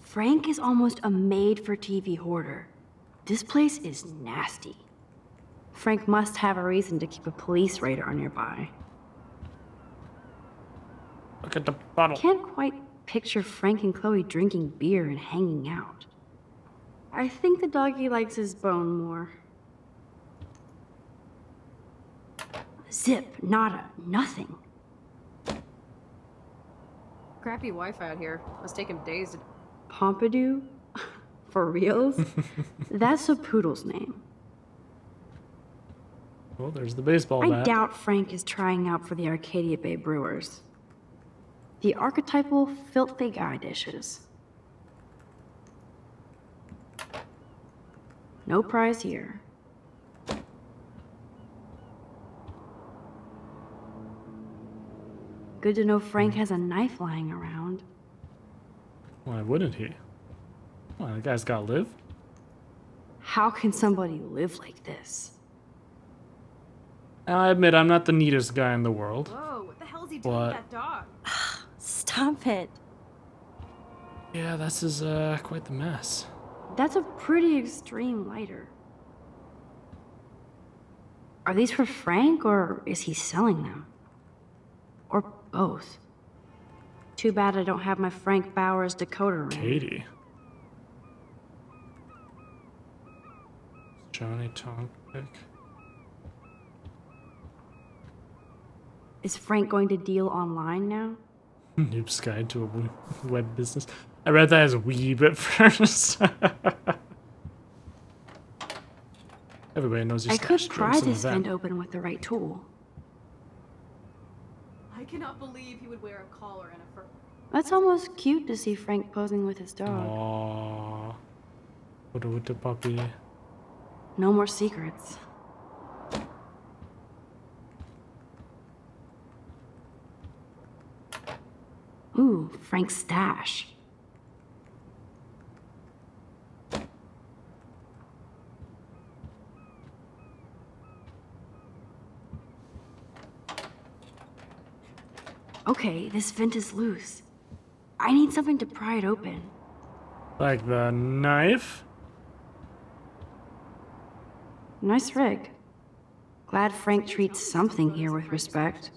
Frank is almost a made-for-TV hoarder. This place is nasty. Frank must have a reason to keep a police radar nearby. Look at the bottle. Can't quite picture Frank and Chloe drinking beer and hanging out. I think the doggy likes his bone more. Zip, nada, nothing. Crappy Wi-Fi out here. Must take him days to... Pompidou? For reals? That's a poodle's name. Well, there's the baseball I bat. doubt Frank is trying out for the Arcadia Bay Brewers. The archetypal filthy guy dishes. No prize here. Good to know Frank has a knife lying around. Why wouldn't he? Well, the guy's gotta live. How can somebody live like this? I admit I'm not the neatest guy in the world. Whoa, what the hell's he doing What? with that dog? Stop it. Yeah, this is quite the mess. That's a pretty extreme lighter. Are these for Frank, or is he selling them? Or both? Too bad I don't have my Frank Bowers decoder ring. Katie. Johnny Tonkic. Is Frank going to deal online now? Noob's Guide to a Web Business. I read that as weeb at first. Everybody knows you I could stash pry drinks in this the vent vent. open with the right tool. I cannot believe he would wear a collar and a fur. That's almost cute to see Frank posing with his dog. Aww. Photo with the puppy. No more secrets. Ooh, Frank's stash. Okay, this vent is loose. I need something to pry it open. Like the knife? Nice rig. Glad Frank treats something here with respect.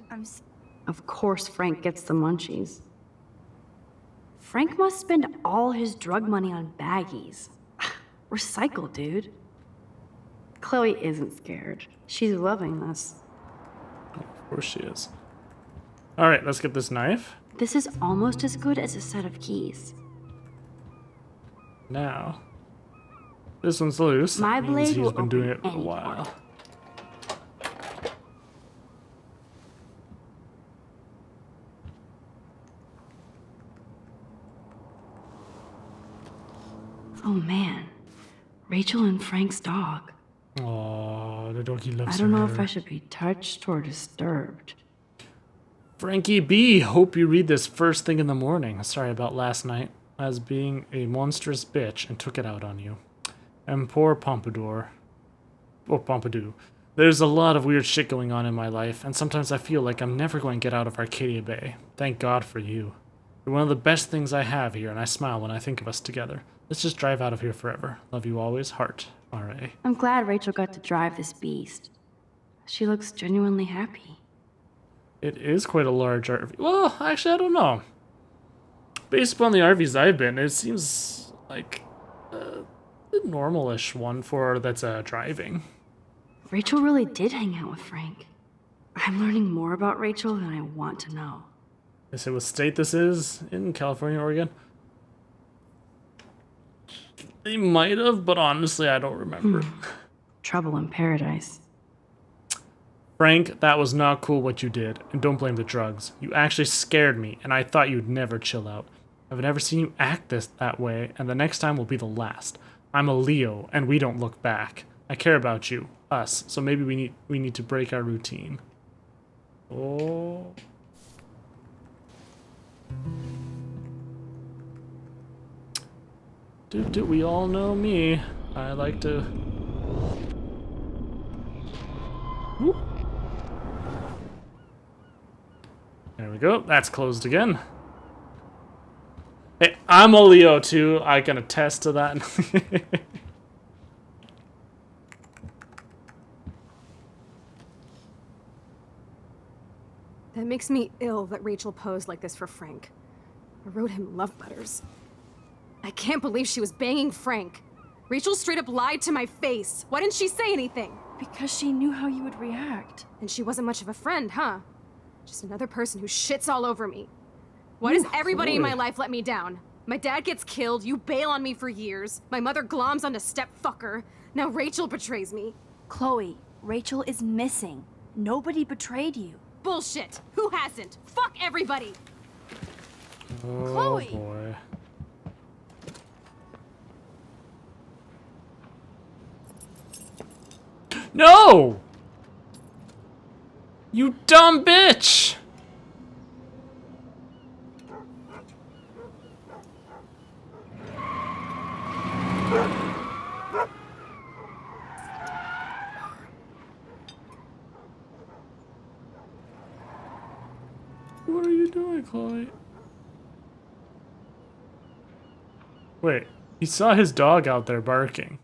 Of course Frank gets the munchies. Frank must spend all his drug money on baggies. Recycle, dude. Chloe isn't scared. She's loving this. Of course she is. Alright, let's get this knife. This is almost as good as a set of keys. Now. This one's loose. My That means blade he's will been doing it open for a any while. Oh man. Rachel and Frank's dog. Aw, the doggy loves I don't know her. if I should be touched or disturbed. Frankie B, hope you read this first thing in the morning. Sorry about last night. As being a monstrous bitch and took it out on you. And poor Pompadour. Or Pompidou. There's a lot of weird shit going on in my life, and sometimes I feel like I'm never going to get out of Arcadia Bay. Thank God for you. You're one of the best things I have here, and I smile when I think of us together. Let's just drive out of here forever. Love you always, Heart. R.A. I'm glad Rachel got to drive this beast. She looks genuinely happy. It is quite a large RV. Well, actually, I don't know. Based upon the RVs I've been, it seems like a normal-ish one for that's driving. Rachel really did hang out with Frank. I'm learning more about Rachel than I want to know. They say what state this is in California, Oregon. They might have, but honestly, I don't remember. Trouble in paradise. Frank, that was not cool what you did, and don't blame the drugs. You actually scared me, and I thought you'd never chill out. I've never seen you act that way, and the next time will be the last. I'm a Leo, and we don't look back. I care about you, us, so maybe we need to break our routine. Oh. Do we all know me? I like to. Whoop. There we go. That's closed again. Hey, I'm a Leo too. I can attest to that. That makes me ill that Rachel posed like this for Frank. I wrote him love letters. I can't believe she was banging Frank. Rachel straight up lied to my face. Why didn't she say anything? Because she knew how you would react. And she wasn't much of a friend, huh? Just another person who shits all over me. Why does everybody in my life let me down? My dad gets killed, you bail on me for years. My mother gloms onto stepfucker. Now Rachel betrays me. Chloe, Rachel is missing. Nobody betrayed you. Bullshit! Who hasn't? Fuck everybody! Oh, Chloe! Boy. No! You dumb bitch! What are you doing, Chloe? Wait, he saw his dog out there barking.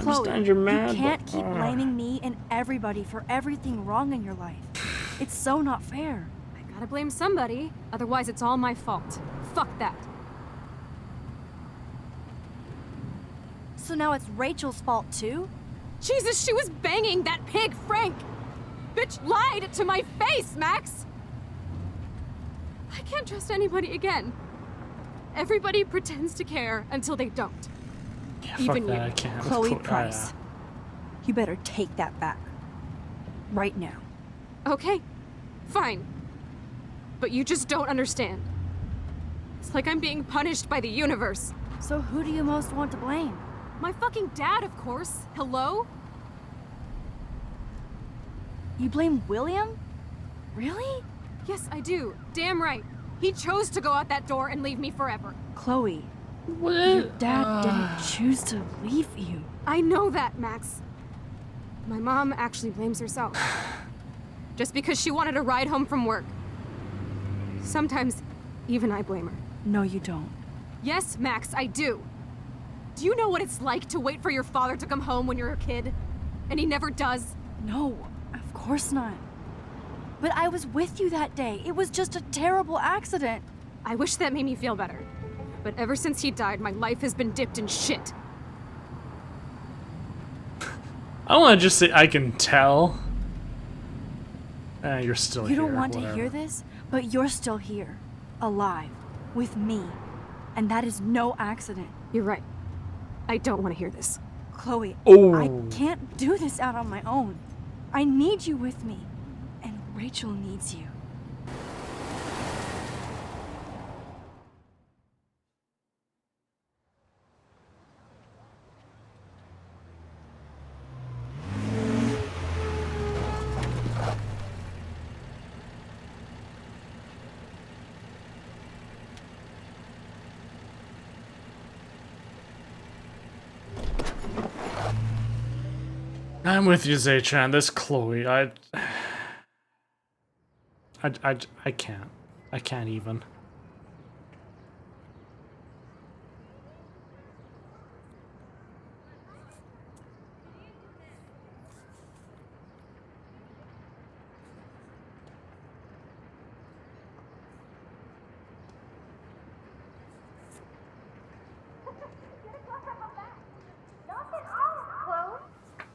Chloe, you're mad, you can't but- keep blaming me and everybody for everything wrong in your life. It's so not fair. I gotta blame somebody, otherwise it's all my fault. Fuck that. So now it's Rachel's fault too? Jesus, she was banging that pig, Frank! Bitch lied to my face, Max! I can't trust anybody again. Everybody pretends to care until they don't. Yeah, Even fuck that, you. I can't. Chloe Chloe- Price. You better take that back. Right now. Okay, fine. But you just don't understand. It's like I'm being punished by the universe. So who do you most want to blame? My fucking dad, of course. Hello? You blame William? Really? Yes, I do. Damn right. He chose to go out that door and leave me forever. Chloe, What? your dad didn't choose to leave you. I know that, Max. My mom actually blames herself. Just because she wanted a ride home from work. Sometimes, even I blame her. No, you don't. Yes, Max, I do. Do you know what it's like to wait for your father to come home when you're a kid? And he never does? No, of course not. But I was with you that day. It was just a terrible accident. I wish that made me feel better. But ever since he died, my life has been dipped in shit. I want to just say I can tell. You're still You here. don't want whatever. to hear this, but you're still here. Alive. With me. And that is no accident. You're right. I don't want to hear this. Chloe, Oh. I can't do this out on my own. I need you with me. And Rachel needs you. I'm with you, Zaytran. This Chloe, I can't. I can't even.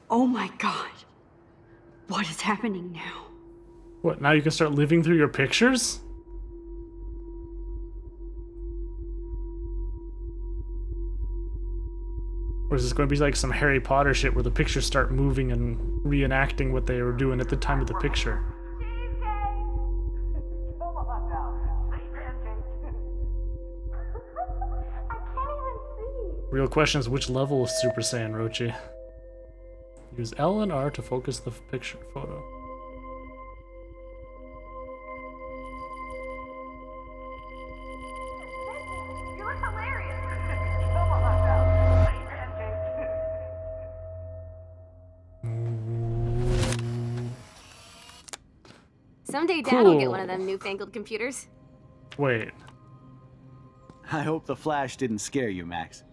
Oh my god. What is happening now? What, now you can start living through your pictures? Or is this going to be like some Harry Potter shit where the pictures start moving and reenacting what they were doing at the time of the picture? Real question is, which level is Super Saiyan, Rochi? Use L and R to focus the picture photo. You look hilarious. Someday Dad will get one of them newfangled computers. Wait. I hope the flash didn't scare you, Max.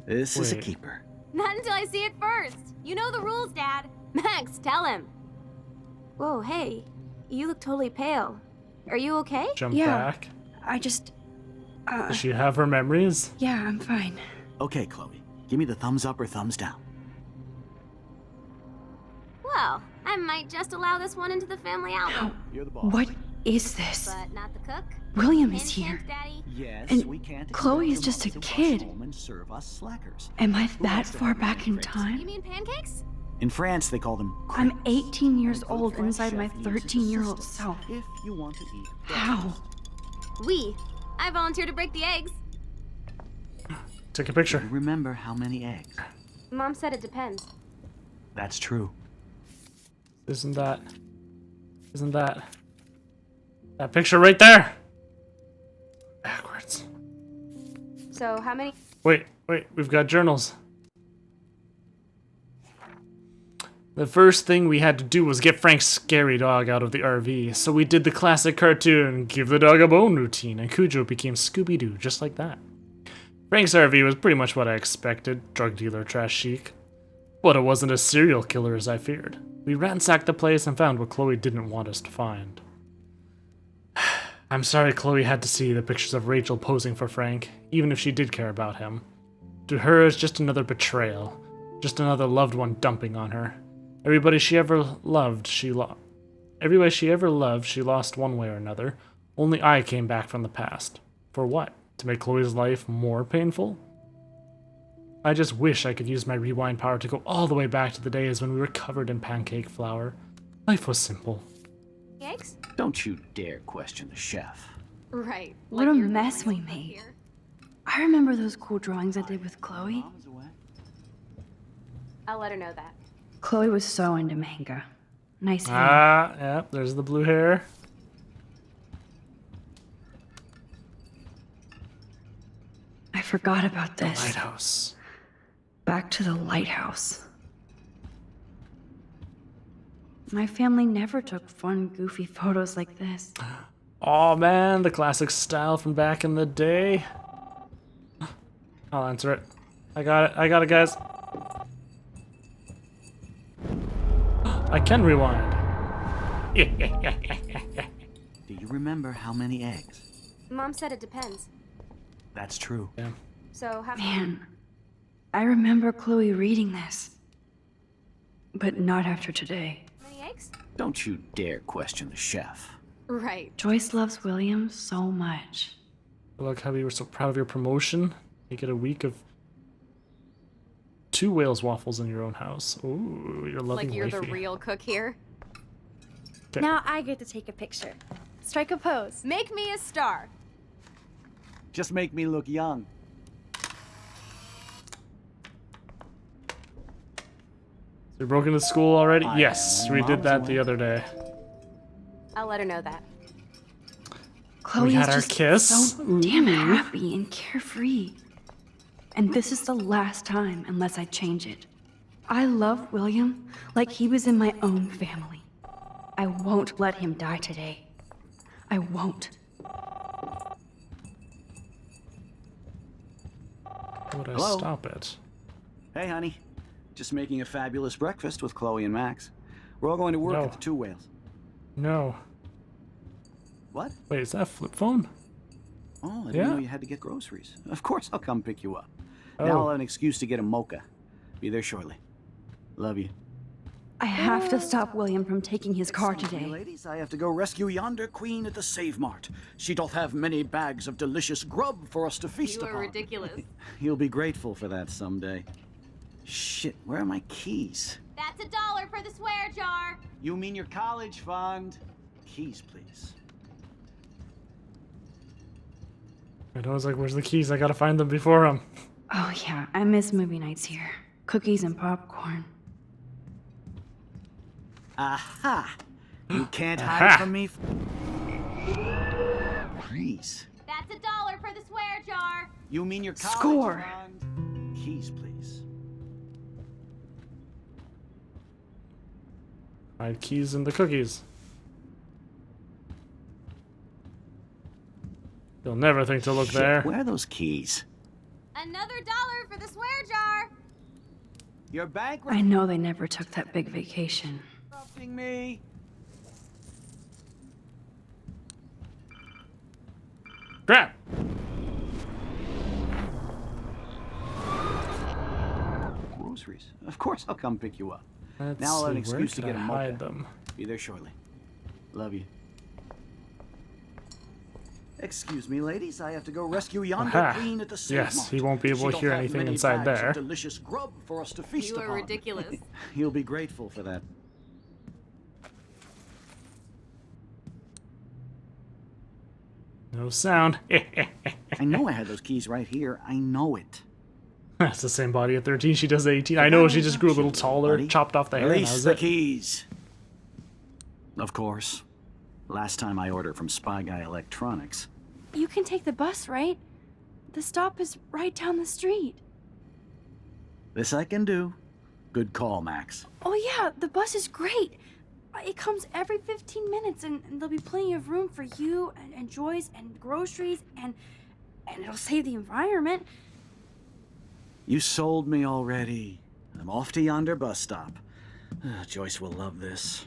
This is a Wait. keeper. Not until I see it first. You know the rules, Dad. Max, tell him. Whoa, hey. You look totally pale. Are you okay? Jump back. I just... Does she have her memories? Yeah, I'm fine. Okay, Chloe. Give me the thumbs up or thumbs down. Well, I might just allow this one into the family album. You're the boss. What is this? But not the cook. William is Hint, here. hint, Daddy. Yes, And we can't. Chloe is expect just a your mother to kid. rush home and serve us slackers. Am I Who that wants to far have back in crepes? time? You mean pancakes? In France, they call them I'm crepes. 18 years And good old French inside my chef uses 13-year-old assistance self. If you want to eat. How? I volunteer to break the eggs. Take a Do picture. you remember how many eggs? Mom said it depends. That's true. Isn't that that picture right there? Backwards. So how many? Wait, we've got journals. The first thing we had to do was get Frank's scary dog out of the RV, so we did the classic cartoon, give the dog a bone routine, and Cujo became Scooby-Doo, just like that. Frank's RV was pretty much what I expected, drug dealer trash chic. But it wasn't a serial killer as I feared. We ransacked the place and found what Chloe didn't want us to find. I'm sorry Chloe had to see the pictures of Rachel posing for Frank, even if she did care about him. To her, it's just another betrayal. Just another loved one dumping on her. Everybody she ever loved, she lost one way or another. Only I came back from the past. For what? To make Chloe's life more painful? I just wish I could use my rewind power to go all the way back to the days when we were covered in pancake flour. Life was simple. Eggs? Don't you dare question the chef. Right. What a mess we made. I remember those cool drawings I did with Chloe. Mom's away. I'll let her know that. Chloe was so into manga. Nice hair. Yeah, there's the blue hair. I forgot about this. Lighthouse. Back to the lighthouse. My family never took fun, goofy photos like this. Oh man, the classic style from back in the day. I'll answer it. I got it, guys. I can rewind. Do you remember how many eggs? Mom said it depends. That's true. Yeah. So how Man, I remember Chloe reading this. But not after today. many eggs? Don't you dare question the chef. Right. Joyce loves William so much. I like how you were so proud of your promotion. You get a week of 2 Wales waffles in your own house. Ooh, you're loving Like you're the wifey. real cook here. 'Kay. Now I get to take a picture. Strike a pose. Make me a star. Just make me look young. So you broke into school already? I Yes, am we did mom's that away. the other day. I'll let her know that. Chloe had is our just kiss. so damn happy and carefree. And this is the last time unless I change it. I love William like he was in my own family. I won't let him die today. I won't. Would I Hello? stop it? Hey, honey. Just making a fabulous breakfast with Chloe and Max. We're all going to work No. at the Two Whales. No. What? Wait, is that a flip phone? Oh, I didn't Yeah. know you had to get groceries. Of course I'll come pick you up. Oh. Now I'll have an excuse to get a mocha. Be there shortly. Love you. I have to stop William from taking his car Excuse me, today. ladies, I have to go rescue yonder queen at the Save Mart. She doth have many bags of delicious grub for us to feast You upon. are ridiculous. You'll be grateful for that someday. Shit, where are my keys? That's $1 for the swear jar. You mean your college fund? Keys, please. I was like, where's the keys? I gotta find them before him. Oh yeah, I miss movie nights here. Cookies and popcorn. Aha! You can't Aha. hide from me. Please. That's $1 for the swear jar. You mean your college Score. fund? Keys, please. Hide keys and the cookies. You'll never think to look Shit, there. where are those keys? Another $1 for the swear jar. Your bank I know they never took that big vacation. interrupting me. Crap! Groceries. Of course I'll come pick you up. Let's Now I'll have an see, where excuse to could get I a hide mocha. them? Be there shortly. Love you. Excuse me, ladies. I have to go rescue yonder Aha. queen at the Save Yes, Mart. he won't be able She to doth hear have anything many inside bags of there. delicious grub for us to feast You are upon. ridiculous. You'll be grateful for that. No sound. I know I had those keys right here. I know it. That's the same body at 13. She does at 18. I know she just grew a little taller, Buddy, chopped off the hair, and that Release was the it. keys. Of course. Last time I ordered from Spy Guy Electronics. You can take the bus, right? The stop is right down the street. This I can do. Good call, Max. Oh yeah, the bus is great. It comes every 15 minutes and there'll be plenty of room for you and Joyce and groceries and it'll save the environment. You sold me already. I'm off to yonder bus stop. Joyce will love this.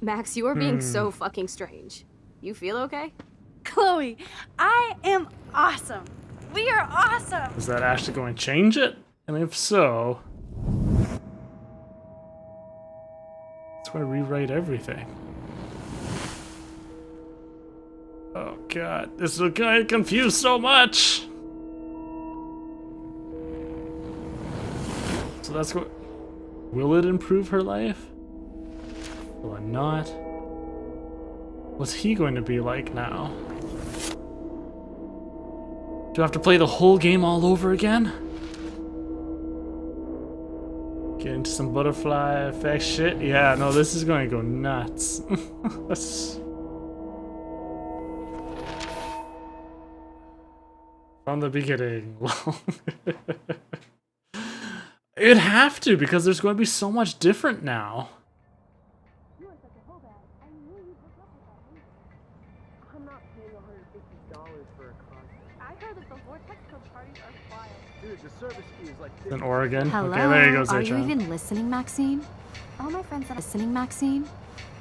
Max, you are being so fucking strange. You feel okay? Chloe, I am awesome. We are awesome. Is that actually going to change it? And if so, that's why I rewrite everything. Oh god, this will get me confused so much. So that's what. Will it improve her life? Will it not? What's he going to be like now? Do I have to play the whole game all over again? Get into some butterfly effect shit? Yeah, no, this is going to go nuts. That's... From the beginning. It'd have to, because there's going to be so much different now. I'm not paying $150 for a concert. I heard that the Vortex Club parties are wild. Dude, the service fee is like In Oregon. Hello? Okay, there you go, Are you Zaytron. even listening, Maxine? All my friends in Listening, Maxine?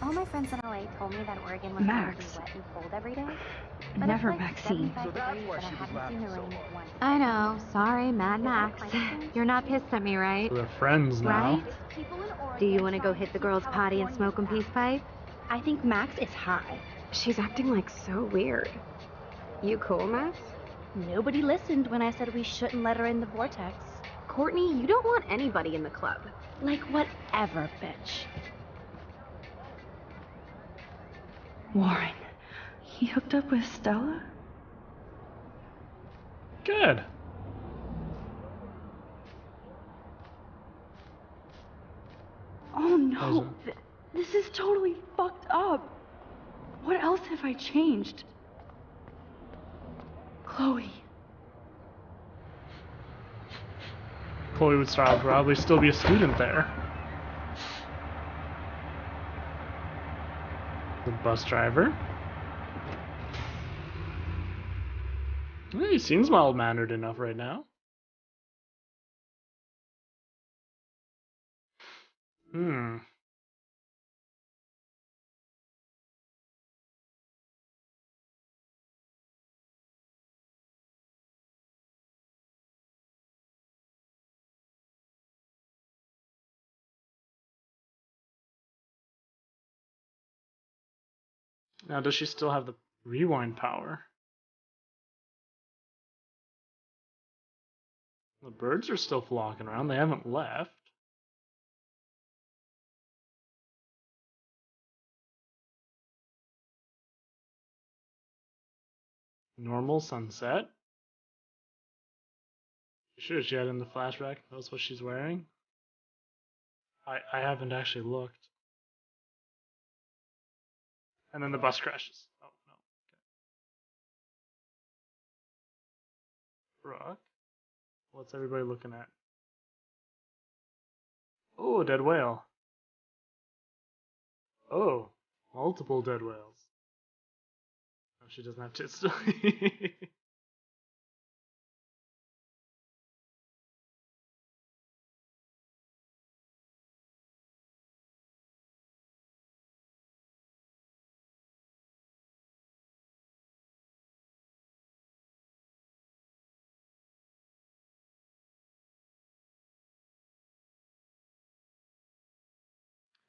all my friends in LA told me that Oregon was Max. gonna be wet and cold every day. But Never it's like Maxine. 75 So that's degrees why and I she was haven't laughing seen the so rain hard. once. I know. Sorry, Mad Max. You're not pissed at me, right? We're friends now. Right? Do you want to go hit the girls' potty and smoke a peace pipe? I think Max is high. She's acting like so weird. You cool, Max? Nobody listened when I said we shouldn't let her in the vortex. Courtney, you don't want anybody in the club. Like whatever, bitch. Warren, he hooked up with Stella? Good. Oh no, this is totally fucked up. What else have I changed? Chloe. Chloe would probably still be a student there. The bus driver. Well, he seems mild-mannered enough right now. Now, does she still have the rewind power? The birds are still flocking around. They haven't left. Normal sunset. Sure, she had in the flashback. That's what she's wearing. I haven't actually looked. And then the bus crashes. Oh no. Okay. Rock. What's everybody looking at? Oh, a dead whale. Oh, multiple dead whales. Oh, she doesn't have tits still.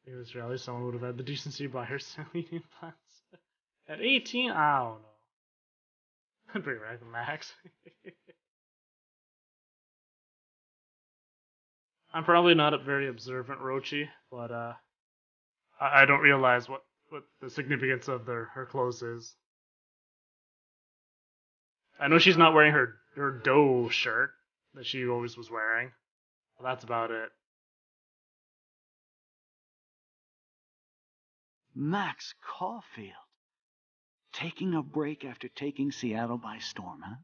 Maybe this rally, someone would have had the decency to buy her selenium plants. At 18? I don't know. I'd bring back the max. I'm probably not a very observant Rochi, but I don't realize what the significance of her clothes is. I know she's not wearing her dough shirt that she always was wearing. But that's about it. Max Caulfield. Taking a break after taking Seattle by storm, huh?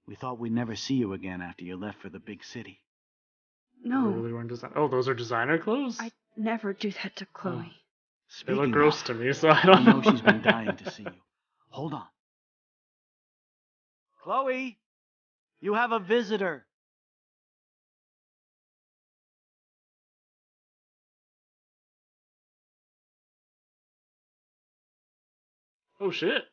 We thought we'd never see you again after you left for the big city. No. They really weren't oh, those are designer clothes? I never do that to Chloe. They look gross to me, so I don't know. I know she's been dying to see you. Hold on. Chloe! You have a visitor. Oh shit.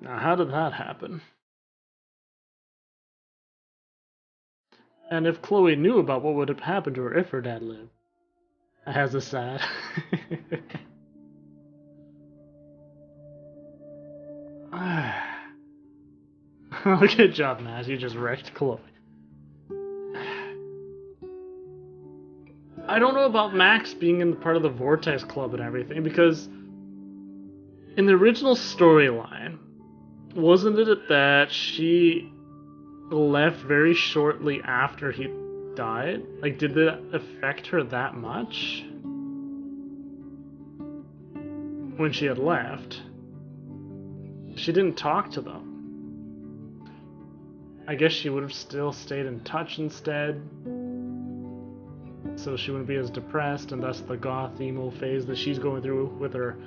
Now, how did that happen? And if Chloe knew about what would have happened to her if her dad lived, as a sad. Good job, Matt. You just wrecked Chloe. I don't know about Max being in part of the Vortex Club and everything, because in the original storyline, wasn't it that she left very shortly after he died? Like, did that affect her that much? When she had left. She didn't talk to them. I guess she would have still stayed in touch instead. So she wouldn't be as depressed, and thus the goth emo phase that she's going through with her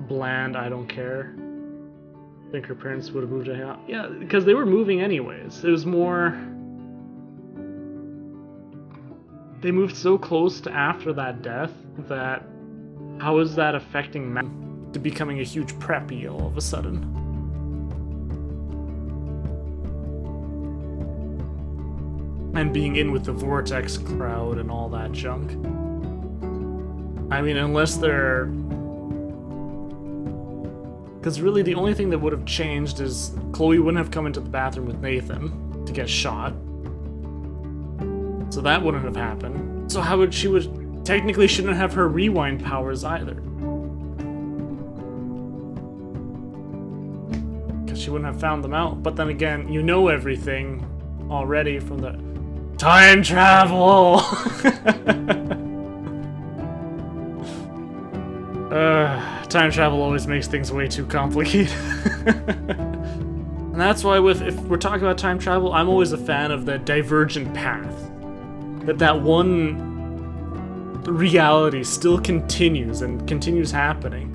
bland I don't care. I think her parents would have moved to hang out. Yeah, because they were moving anyways. It was more... They moved so close to after that death that... How is that affecting Max to becoming a huge preppy all of a sudden? And being in with the Vortex crowd and all that junk. I mean, unless they're... Because really the only thing that would have changed is Chloe wouldn't have come into the bathroom with Nathan to get shot. So that wouldn't have happened. So how would she technically shouldn't have her rewind powers either. Because she wouldn't have found them out. But then again, you know everything already from the time travel. Time travel always makes things way too complicated. And that's why if we're talking about time travel, I'm always a fan of the divergent path. That one reality still continues and continues happening.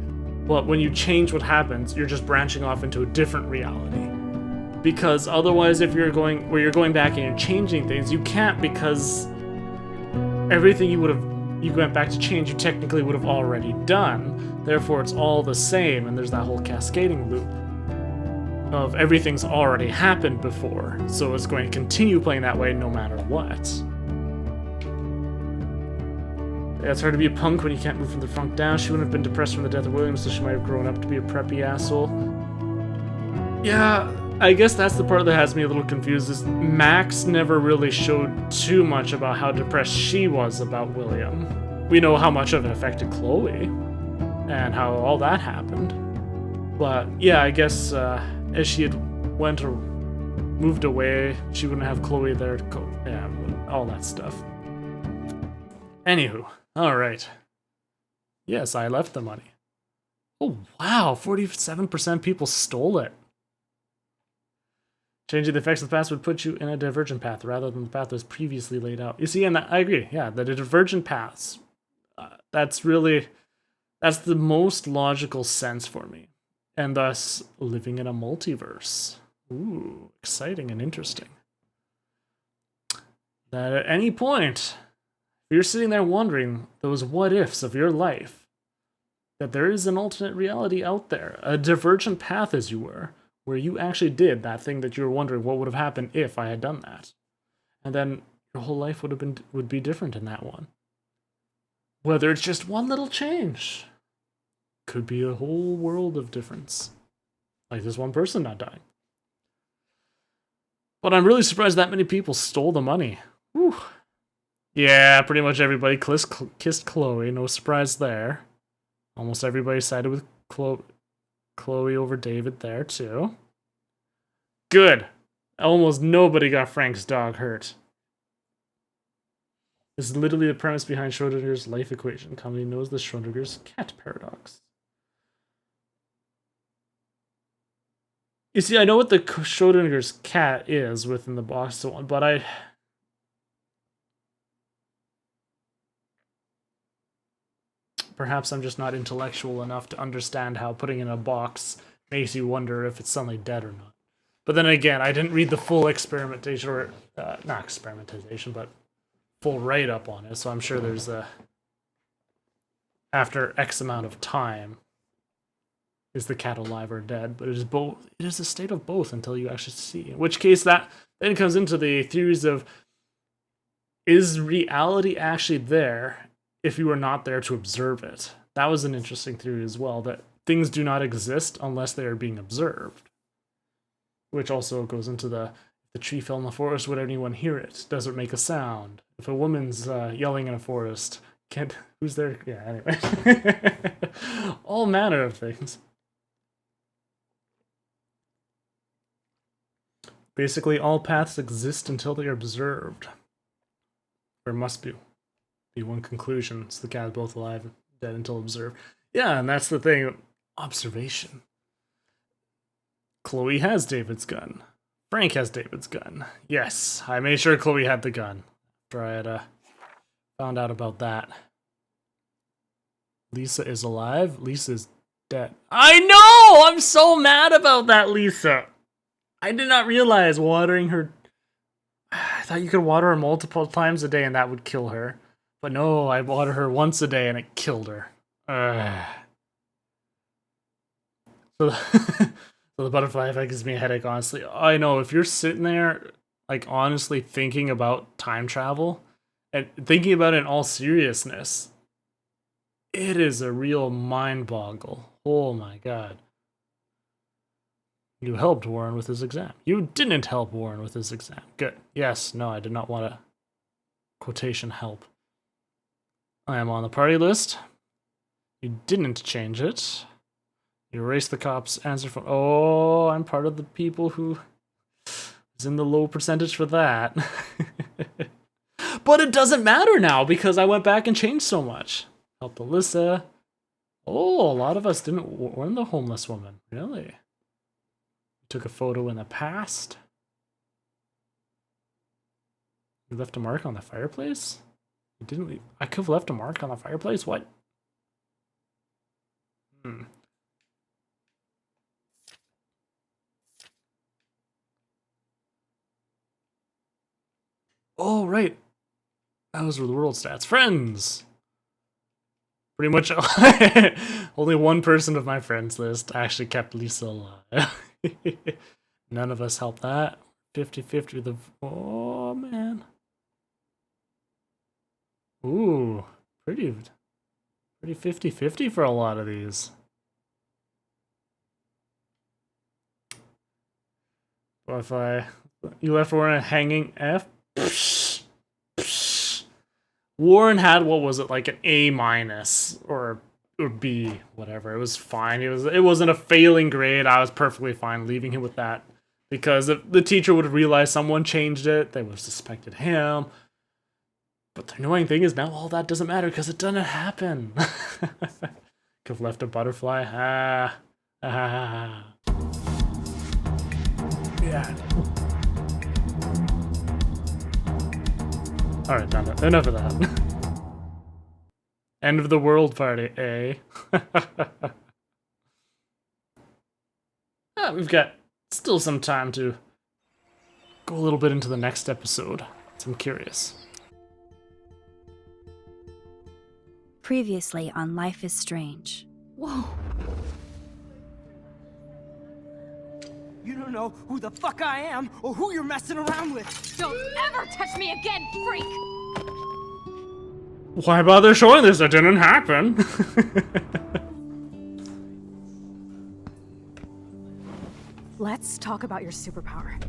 But when you change what happens, you're just branching off into a different reality. Because otherwise, if you're going back and you're changing things, you can't, because everything you went back to change, you technically would have already done. Therefore, it's all the same, and there's that whole cascading loop of everything's already happened before, so it's going to continue playing that way no matter what. Yeah, it's hard to be a punk when you can't move from the front down. She wouldn't have been depressed from the death of William, so she might have grown up to be a preppy asshole. Yeah, I guess that's the part that has me a little confused, is Max never really showed too much about how depressed she was about William. We know how much of it affected Chloe, and how all that happened. But yeah, I guess as she had went or moved away, she wouldn't have Chloe there to cope. Yeah, all that stuff. Anywho, alright. Yes, I left the money. Oh wow, 47% people stole it. Changing the effects of the past would put you in a divergent path rather than the path that was previously laid out. You see, and I agree, yeah, the divergent paths. That's the most logical sense for me. And thus, living in a multiverse. Ooh, exciting and interesting. That at any point, if you're sitting there wondering those what-ifs of your life, that there is an alternate reality out there, a divergent path as you were, where you actually did that thing that you were wondering what would have happened if I had done that. And then your whole life would be different in that one. Whether it's just one little change. Could be a whole world of difference. Like this one person not dying. But I'm really surprised that many people stole the money. Whew. Yeah, pretty much everybody kissed Chloe. No surprise there. Almost everybody sided with Chloe over David there, too. Good. Almost nobody got Frank's dog hurt. This is literally the premise behind Schrodinger's life equation. Comedy knows the Schrodinger's cat paradox. You see, I know what the Schrodinger's cat is within the box, but perhaps I'm just not intellectual enough to understand how putting in a box makes you wonder if it's suddenly dead or not. But then again, I didn't read the full experimentation, or not experimentation, but full write-up on it, so I'm sure there's after X amount of time, is the cat alive or dead? But it is both. It is a state of both until you actually see. In which case, that then comes into the theories of, is reality actually there if you are not there to observe it? That was an interesting theory as well, that things do not exist unless they are being observed. Which also goes into the tree fell in the forest, would anyone hear it? Does it make a sound? If a woman's yelling in a forest, who's there? Yeah, anyway. All manner of things. Basically, all paths exist until they are observed. There must be one conclusion. It's the cat is both alive and dead until observed. Yeah, and that's the thing. Observation. Chloe has David's gun. Frank has David's gun. Yes, I made sure Chloe had the gun after I had found out about that. Lisa is alive. Lisa's dead. I know! I'm so mad about that, Lisa. I did not realize watering her... I thought you could water her multiple times a day and that would kill her. But no, I water her once a day and it killed her. So the butterfly effect gives me a headache, honestly. I know, if you're sitting there, like, honestly thinking about time travel, and thinking about it in all seriousness, it is a real mind boggle. Oh my god. You helped Warren with his exam. You didn't help Warren with his exam. Good. Yes, no, I did not want to quotation help. I am on the party list. You didn't change it. You erase the cops' answer phone. Oh, I'm part of the people who is in the low percentage for that. But it doesn't matter now because I went back and changed so much. Help Alyssa. Oh, a lot of us didn't warn the homeless woman. Really? Took a photo in the past. You left a mark on the fireplace? You didn't leave. I could have left a mark on the fireplace? What? Oh, right. Those were the world stats. Friends! Pretty much only one person of my friends list actually kept Lisa alive. None of us helped that. 50-50 with the... Oh, man. Ooh, pretty 50-50 for a lot of these. What if you left Warren hanging F? Psh, psh. Warren had, what was it, like an A- or B, whatever. It was fine. It wasn't a failing grade. I was perfectly fine leaving him with that. Because if the teacher would have realized someone changed it, they would have suspected him. But the annoying thing is now all that doesn't matter because it doesn't happen. Could have left a butterfly. Yeah. Alright, done. Enough of that. End of the world party, eh? We've got still some time to go a little bit into the next episode. So I'm curious. Previously on Life is Strange. Whoa. You don't know who the fuck I am or who you're messing around with. Don't ever touch me again, freak! Why bother showing this? It didn't happen. Let's talk about your superpower.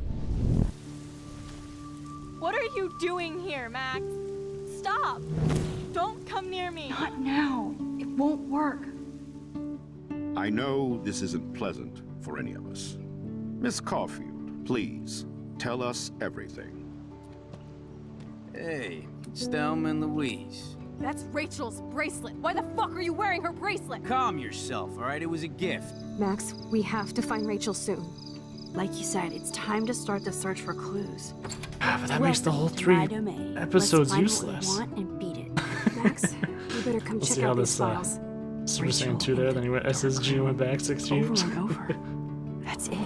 What are you doing here, Max? Stop! Don't come near me! Not now. It won't work. I know this isn't pleasant for any of us. Miss Caulfield, please, tell us everything. Hey, it's Thelma and Louise. That's Rachel's bracelet. Why the fuck are you wearing her bracelet? Calm yourself, all right? It was a gift. Max, we have to find Rachel soon. Like you said, it's time to start the search for clues. But that makes the whole 3 episodes useless. What we want and beat it. Max, you better come Let's check see how out this these files. Super Saiyan 2 there, then he went SSG and went back 6G. Over and over. That's it.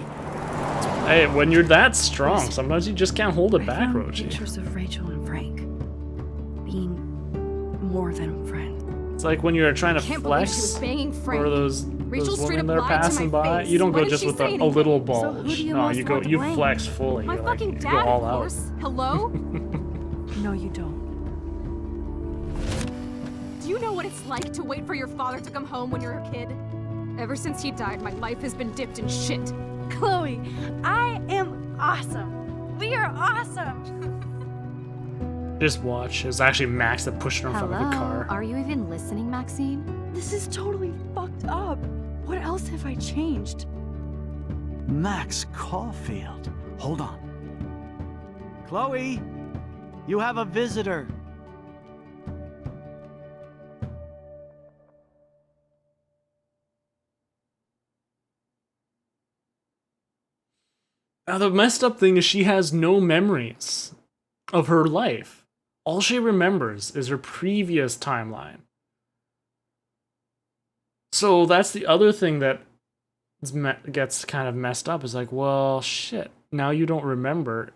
Hey, when you're that strong, sometimes you just can't hold it back, found Rochi. pictures of Rachel and Frank being more than friends. It's like when you're trying to Can't believe she was flex banging Frank. for those Rachel straight women up that are lied to passing my by, face. you don't Why go did just she with say a anything? little So bulge. who do you No, most you go, want to you blame? flex fully. My You're like, fucking you dad, go all of out. course. Hello? No, you don't. Do you know what it's like to wait for your father to come home when you're a kid? Ever since he died, my life has been dipped in shit. Chloe, I am awesome. We are awesome. Just watch. It was actually Max that pushed her in front of the car. Are you even listening, Maxine? This is totally fucked up. What else have I changed? Max Caulfield. Hold on. Chloe, you have a visitor. Now, the messed up thing is she has no memories of her life. All she remembers is her previous timeline. So that's the other thing that gets kind of messed up. Is like, well, shit. Now you don't remember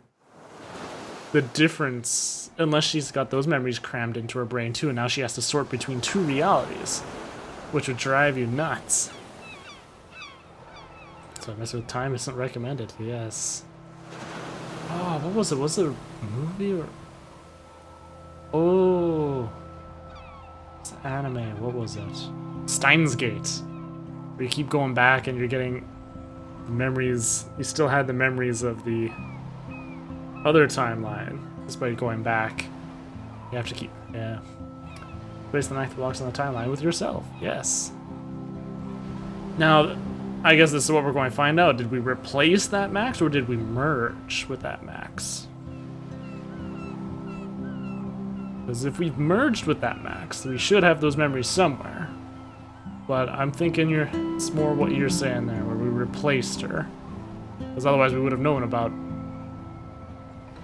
the difference unless she's got those memories crammed into her brain too. And now she has to sort between 2 realities, which would drive you nuts. So messing with time isn't recommended. Yes. Oh, what was it? Was it a movie or? Oh, it's anime. What was it? Steins Gate. Where you keep going back and you're getting memories. You still had the memories of the other timeline. Despite going back, you have to keep. Yeah. Place the knife that walks on the timeline with yourself. Yes. Now, I guess this is what we're going to find out. Did we replace that Max or did we merge with that Max? Because if we've merged with that Max, then we should have those memories somewhere. But I'm thinking it's more what you're saying there, where we replaced her. Because otherwise we would have known about...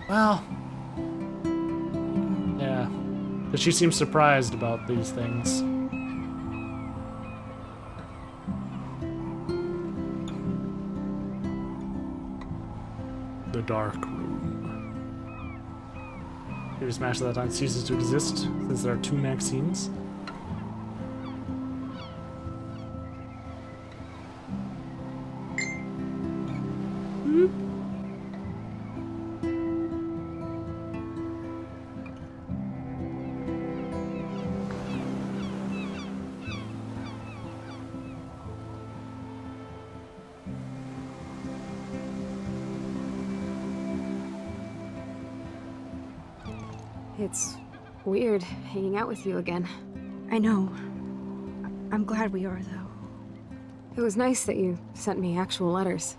Well... Yeah. Because she seems surprised about these things. The dark room. Previous match at that time ceases to exist since there are 2 Maxines. It's weird hanging out with you again. I know. I'm glad we are, though. It was nice that you sent me actual letters.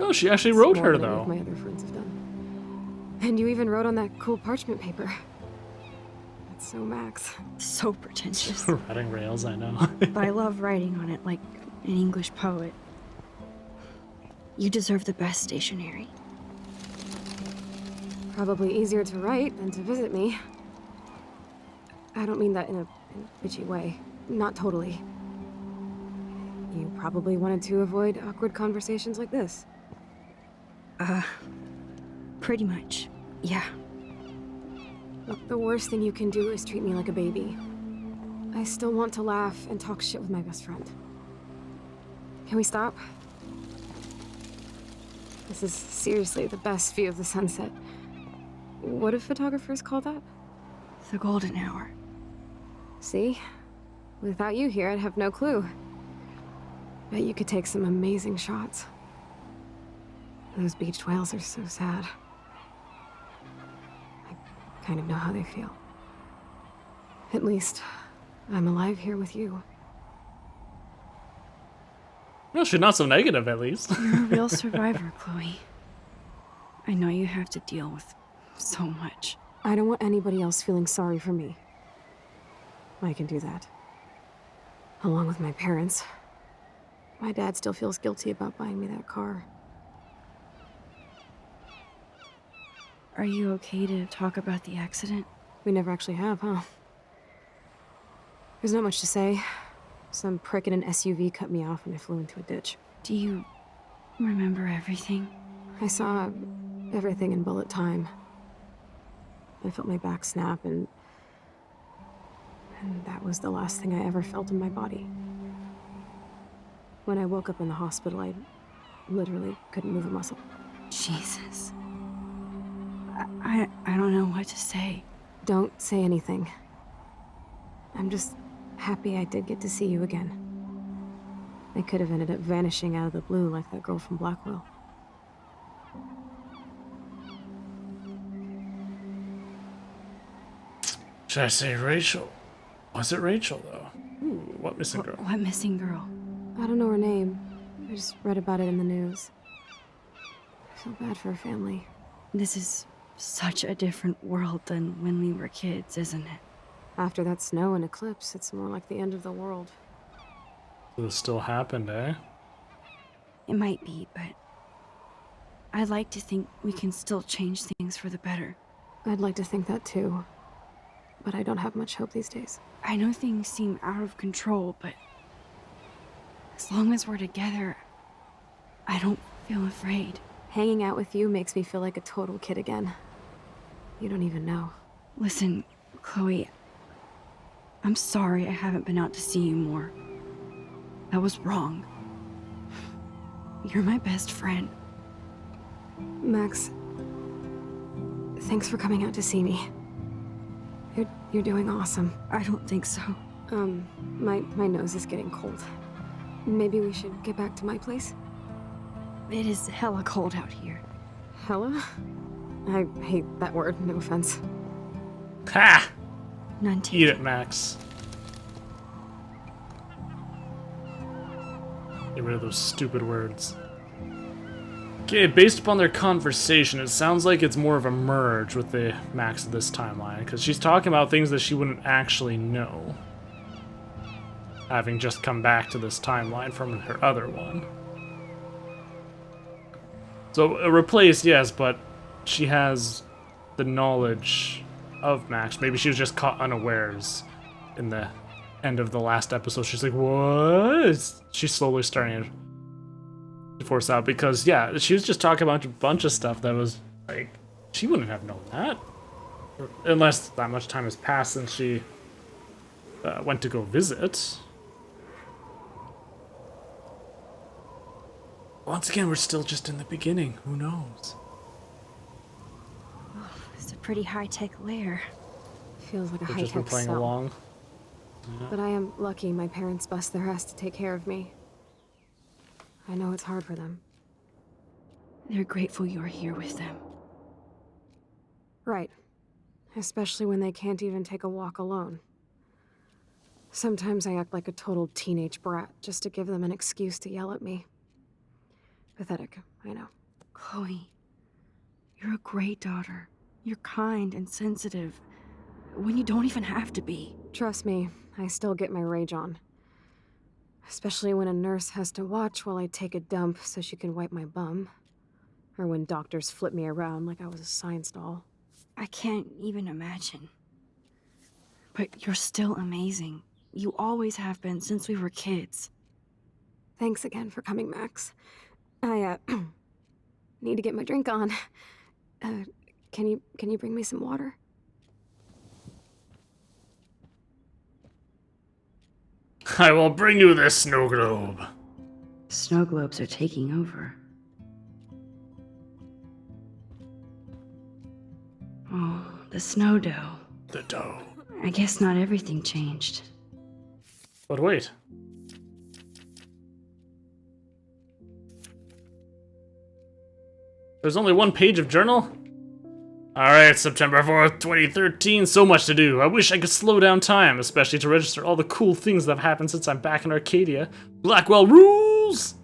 Oh, she actually wrote It's her, more than any though. of my other friends have done. And you even wrote on that cool parchment paper. That's so Max. So pretentious. Writing rails, I know. But I love writing on it like an English poet. You deserve the best stationery. Probably easier to write than to visit me. I don't mean that in a bitchy way. Not totally. You probably wanted to avoid awkward conversations like this. Pretty much. Yeah. Look, the worst thing you can do is treat me like a baby. I still want to laugh and talk shit with my best friend. Can we stop? This is seriously the best view of the sunset. What do photographers call that? The golden hour. See? Without you here, I'd have no clue. Bet you could take some amazing shots. Those beached whales are so sad. I kind of know how they feel. At least, I'm alive here with you. Well, she's not so negative, at least. You're a real survivor, Chloe. I know you have to deal with so much. I don't want anybody else feeling sorry for me. I can do that. Along with my parents. My dad still feels guilty about buying me that car. Are you okay to talk about the accident? We never actually have, huh? There's not much to say. Some prick in an SUV cut me off and I flew into a ditch. Do you remember everything? I saw everything in bullet time. I felt my back snap and that was the last thing I ever felt in my body. When I woke up in the hospital, I literally couldn't move a muscle. Jesus. I don't know what to say. Don't say anything. I'm just happy I did get to see you again. I could have ended up vanishing out of the blue like that girl from Blackwell. Should I say Rachel? Was it Rachel, though? Ooh, what missing girl? What missing girl? I don't know her name. I just read about it in the news. I feel bad for her family. This is such a different world than when we were kids, isn't it? After that snow and eclipse, it's more like the end of the world. This still happened, eh? It might be, but I'd like to think we can still change things for the better. I'd like to think that too. But I don't have much hope these days. I know things seem out of control, but as long as we're together, I don't feel afraid. Hanging out with you makes me feel like a total kid again. You don't even know. Listen, Chloe, I'm sorry I haven't been out to see you more. That was wrong. You're my best friend. Max, thanks for coming out to see me. You're doing awesome. I don't think so. My nose is getting cold. Maybe we should get back to my place? It is hella cold out here. Hella? I hate that word, no offense. Ha! None Eat it, Max. Get rid of those stupid words. Okay, based upon their conversation, it sounds like it's more of a merge with the Max of this timeline, because she's talking about things that she wouldn't actually know, having just come back to this timeline from her other one. So, replaced, yes, but she has the knowledge of Max. Maybe she was just caught unawares in the end of the last episode. She's like, what? She's slowly starting to force out because, yeah, she was just talking about a bunch of stuff that was, like, she wouldn't have known that. Unless that much time has passed since she went to go visit. Once again, we're still just in the beginning. Who knows? Oh, it's a pretty high-tech lair. Feels like a We've just been high-tech playing cell. along. Yeah. But I am lucky my parents bust their ass to take care of me. I know it's hard for them. They're grateful you're here with them. Right. Especially when they can't even take a walk alone. Sometimes I act like a total teenage brat just to give them an excuse to yell at me. Pathetic, I know. Chloe, you're a great daughter. You're kind and sensitive when you don't even have to be. Trust me, I still get my rage on. Especially when a nurse has to watch while I take a dump so she can wipe my bum. Or when doctors flip me around like I was a science doll. I can't even imagine. But you're still amazing. You always have been since we were kids. Thanks again for coming, Max. I, need to get my drink on. Can you bring me some water? I will bring you this snow globe. Snow globes are taking over. Oh, the snow dough. The dough. I guess not everything changed. But wait. There's only one page of journal? Alright, September 4th, 2013, so much to do. I wish I could slow down time, especially to register all the cool things that have happened since I'm back in Arcadia. Blackwell rules!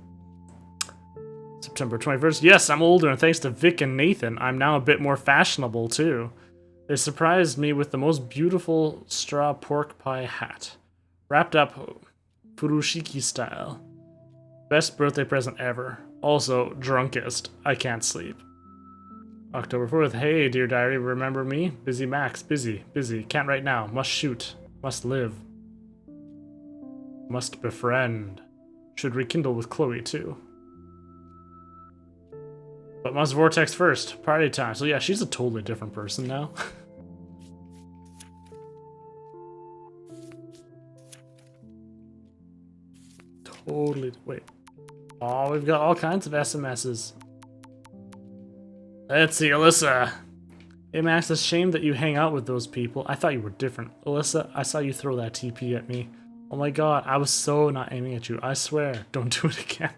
September 21st, yes, I'm older, and thanks to Vic and Nathan, I'm now a bit more fashionable, too. They surprised me with the most beautiful straw pork pie hat. Wrapped up furoshiki style. Best birthday present ever. Also, drunkest. I can't sleep. October 4th. Hey, dear diary, remember me? Busy Max. Busy. Busy. Can't write now. Must shoot. Must live. Must befriend. Should rekindle with Chloe, too. But must vortex first. Party time. So yeah, she's a totally different person now. Totally. Wait. Oh, we've got all kinds of SMSs. Let's see, Alyssa. Hey Max, it's a shame that you hang out with those people. I thought you were different. Alyssa, I saw you throw that TP at me. Oh my god, I was so not aiming at you. I swear, don't do it again.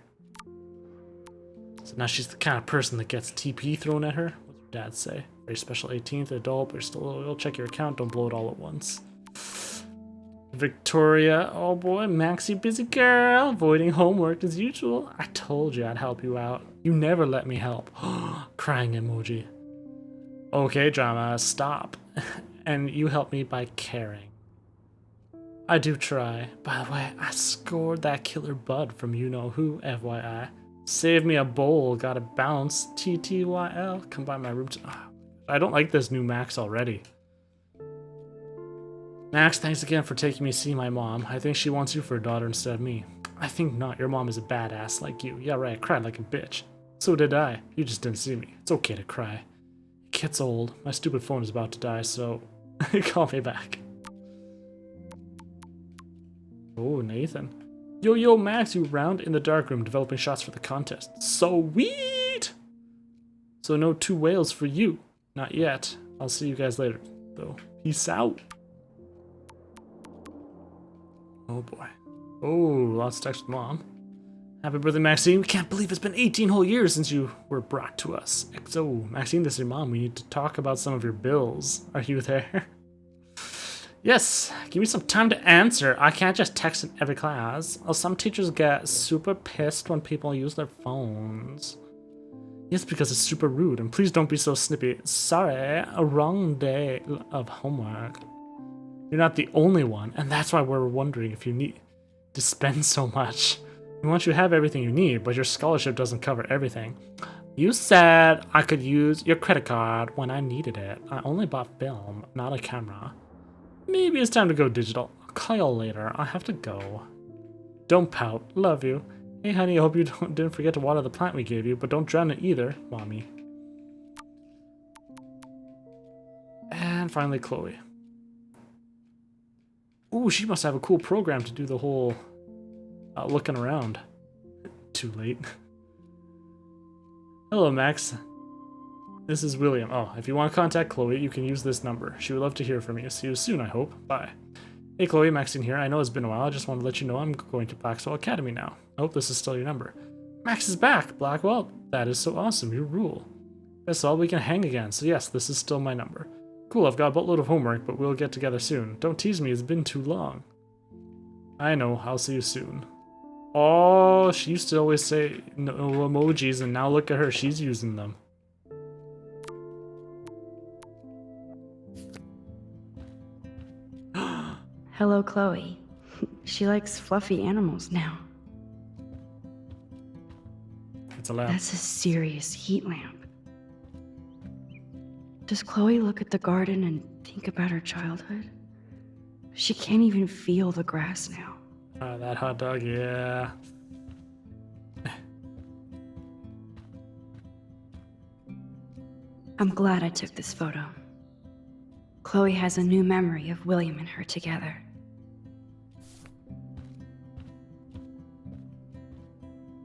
So now she's the kind of person that gets TP thrown at her. What's your dad say? Very special 18th, adult, but you're still a little ill. Check your account, don't blow it all at once. Victoria, oh boy, Maxie, busy girl, avoiding homework as usual. I told you I'd help you out. You never let me help. Crying emoji. Okay, drama, stop. And you help me by caring. I do try. By the way, I scored that killer bud from you-know-who, FYI. Save me a bowl, gotta bounce. TTYL, come by my room. I don't like this new Max already. Max, thanks again for taking me to see my mom. I think she wants you for a daughter instead of me. I think not. Your mom is a badass like you. Yeah, right. I cried like a bitch. So did I. You just didn't see me. It's okay to cry. It gets old. My stupid phone is about to die, so call me back. Oh, Nathan. Yo, Max, you round in the darkroom developing shots for the contest. Sweet! So no 2 whales for you. Not yet. I'll see you guys later, though. Peace out. Oh boy. Oh, lots of text with mom. Happy birthday, Maxine. We can't believe it's been 18 whole years since you were brought to us. XO, Maxine, this is your mom. We need to talk about some of your bills. Are you there? Yes, give me some time to answer. I can't just text in every class. Well, some teachers get super pissed when people use their phones. Yes, because it's super rude, and please don't be so snippy. Sorry, a wrong day of homework. You're not the only one, and that's why we're wondering if you need to spend so much. We want you to have everything you need, but your scholarship doesn't cover everything. You said I could use your credit card when I needed it. I only bought film, not a camera. Maybe it's time to go digital. I'll call you later. I have to go. Don't pout. Love you. Hey, honey, I hope you didn't forget to water the plant we gave you, but don't drown it either, Mommy. And finally, Chloe. Ooh, she must have a cool program to do the whole looking around. Too late. Hello, Max. This is William. Oh, if you want to contact Chloe, you can use this number. She would love to hear from you. See you soon, I hope. Bye. Hey, Chloe, Maxine here. I know it's been a while. I just want to let you know I'm going to Blackwell Academy now. I hope this is still your number. Max is back, Blackwell. That is so awesome. You rule. That's all, we can hang again. So yes, this is still my number. Cool, I've got a boatload of homework, but we'll get together soon. Don't tease me, it's been too long. I know, I'll see you soon. Oh, she used to always say no emojis, and now look at her, she's using them. Hello, Chloe. She likes fluffy animals now. It's a lamp. That's a serious heat lamp. Does Chloe look at the garden and think about her childhood? She can't even feel the grass now. That hot dog, yeah. I'm glad I took this photo. Chloe has a new memory of William and her together.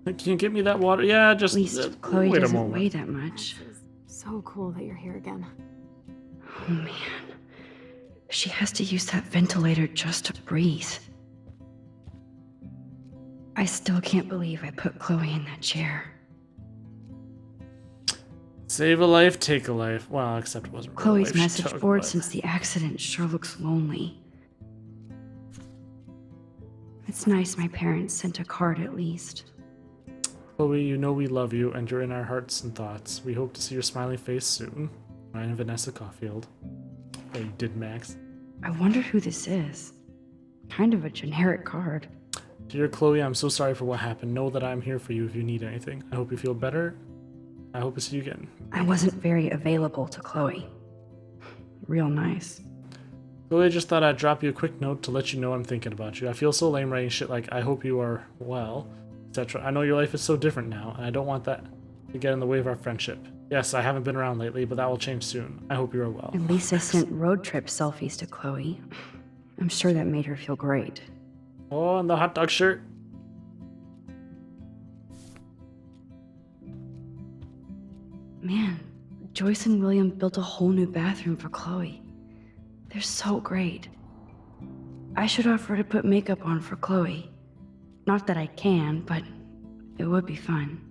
Can you get me that water? Yeah, just at least Chloe wait doesn't weigh that much. So cool that you're here again. Oh man. She has to use that ventilator just to breathe. I still can't believe I put Chloe in that chair. Save a life, take a life. Well, except it wasn't really Chloe's a life, she message took, board but- since the accident sure looks lonely. It's nice my parents sent a card at least. Chloe, you know we love you, and you're in our hearts and thoughts. We hope to see your smiling face soon. Ryan and Vanessa Caulfield. Oh, you did, Max. I wonder who this is. Kind of a generic card. Dear Chloe, I'm so sorry for what happened. Know that I'm here for you if you need anything. I hope you feel better. I hope to see you again. I wasn't very available to Chloe. Real nice. Chloe, I just thought I'd drop you a quick note to let you know I'm thinking about you. I feel so lame writing shit like, I hope you are well, etc. I know your life is so different now, and I don't want that to get in the way of our friendship. Yes, I haven't been around lately, but that will change soon. I hope you are well. At least I sent road trip selfies to Chloe. I'm sure that made her feel great. Oh, and the hot dog shirt. Man, Joyce and William built a whole new bathroom for Chloe. They're so great. I should offer to put makeup on for Chloe. Not that I can, but it would be fun.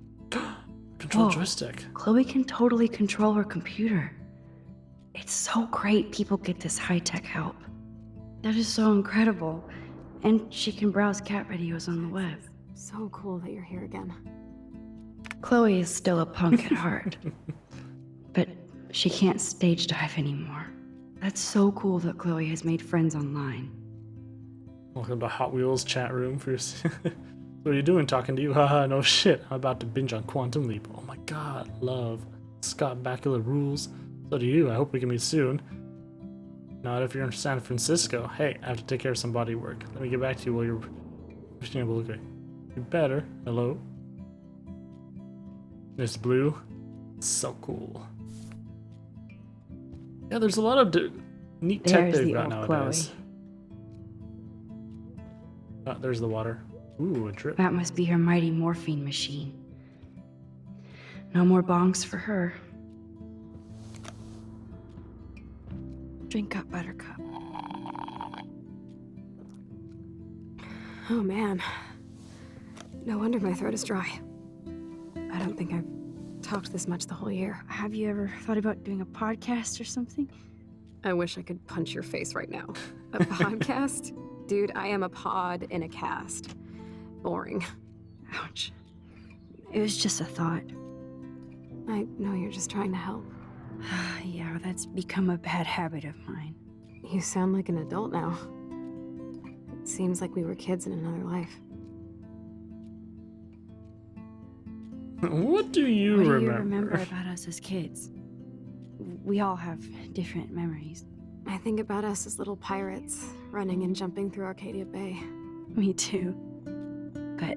Control Whoa, joystick. Chloe can totally control her computer. It's so great people get this high-tech help. That is so incredible. And she can browse cat videos on the web. So cool that you're here again. Chloe is still a punk at heart. But she can't stage dive anymore. That's so cool that Chloe has made friends online. Welcome to Hot Wheels chat room for What are you doing talking to you? Haha, no shit. I'm about to binge on Quantum Leap. Oh my god, love. Scott Bakula rules. So do you. I hope we can meet soon. Not if you're in San Francisco. Hey, I have to take care of some body work. Let me get back to you while you're finishing up. Okay. You better. Hello? Miss Blue. So cool. Yeah, there's a lot of neat tech There's they've the got old nowadays. Oh, there's the water. Ooh, a drip. That must be her mighty morphine machine. No more bongs for her. Drink up, Buttercup. Oh man. No wonder my throat is dry. I don't think I've talked this much the whole year. Have you ever thought about doing a podcast or something? I wish I could punch your face right now. A podcast? Dude, I am a pod in a cast. Boring. Ouch. It was just a thought. I know you're just trying to help. Yeah, that's become a bad habit of mine. You sound like an adult now. It seems like we were kids in another life. What do you What remember? do you remember about us as kids? We all have different memories. I think about us as little pirates, running and jumping through Arcadia Bay. Me too. But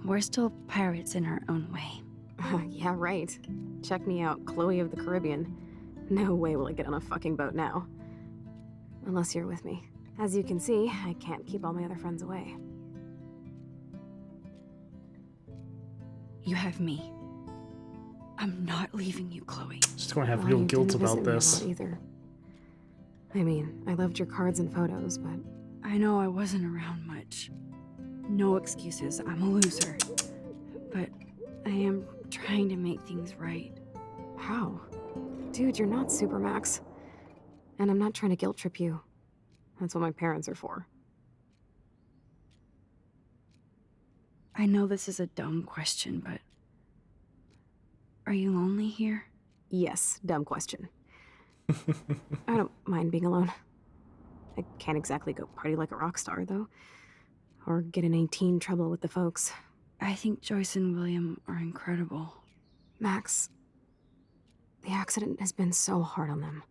we're still pirates in our own way. Yeah, right. Check me out, Chloe of the Caribbean. No way will I get on a fucking boat now. Unless you're with me. As you can see, I can't keep all my other friends away. You have me. I'm not leaving you, Chloe. Just gonna have Well, real you guilt didn't about visit me a this. lot either. I mean, I loved your cards and photos, but I know I wasn't around much. No excuses, I'm a loser. But I am trying to make things right. how? Dude, you're not Supermax. And I'm not trying to guilt trip you. That's what my parents are for. I know this is a dumb question, but are you lonely here? Yes, dumb question. I don't mind being alone. I can't exactly go party like a rock star, though. Or get in any teen trouble with the folks. I think Joyce and William are incredible. Max, the accident has been so hard on them.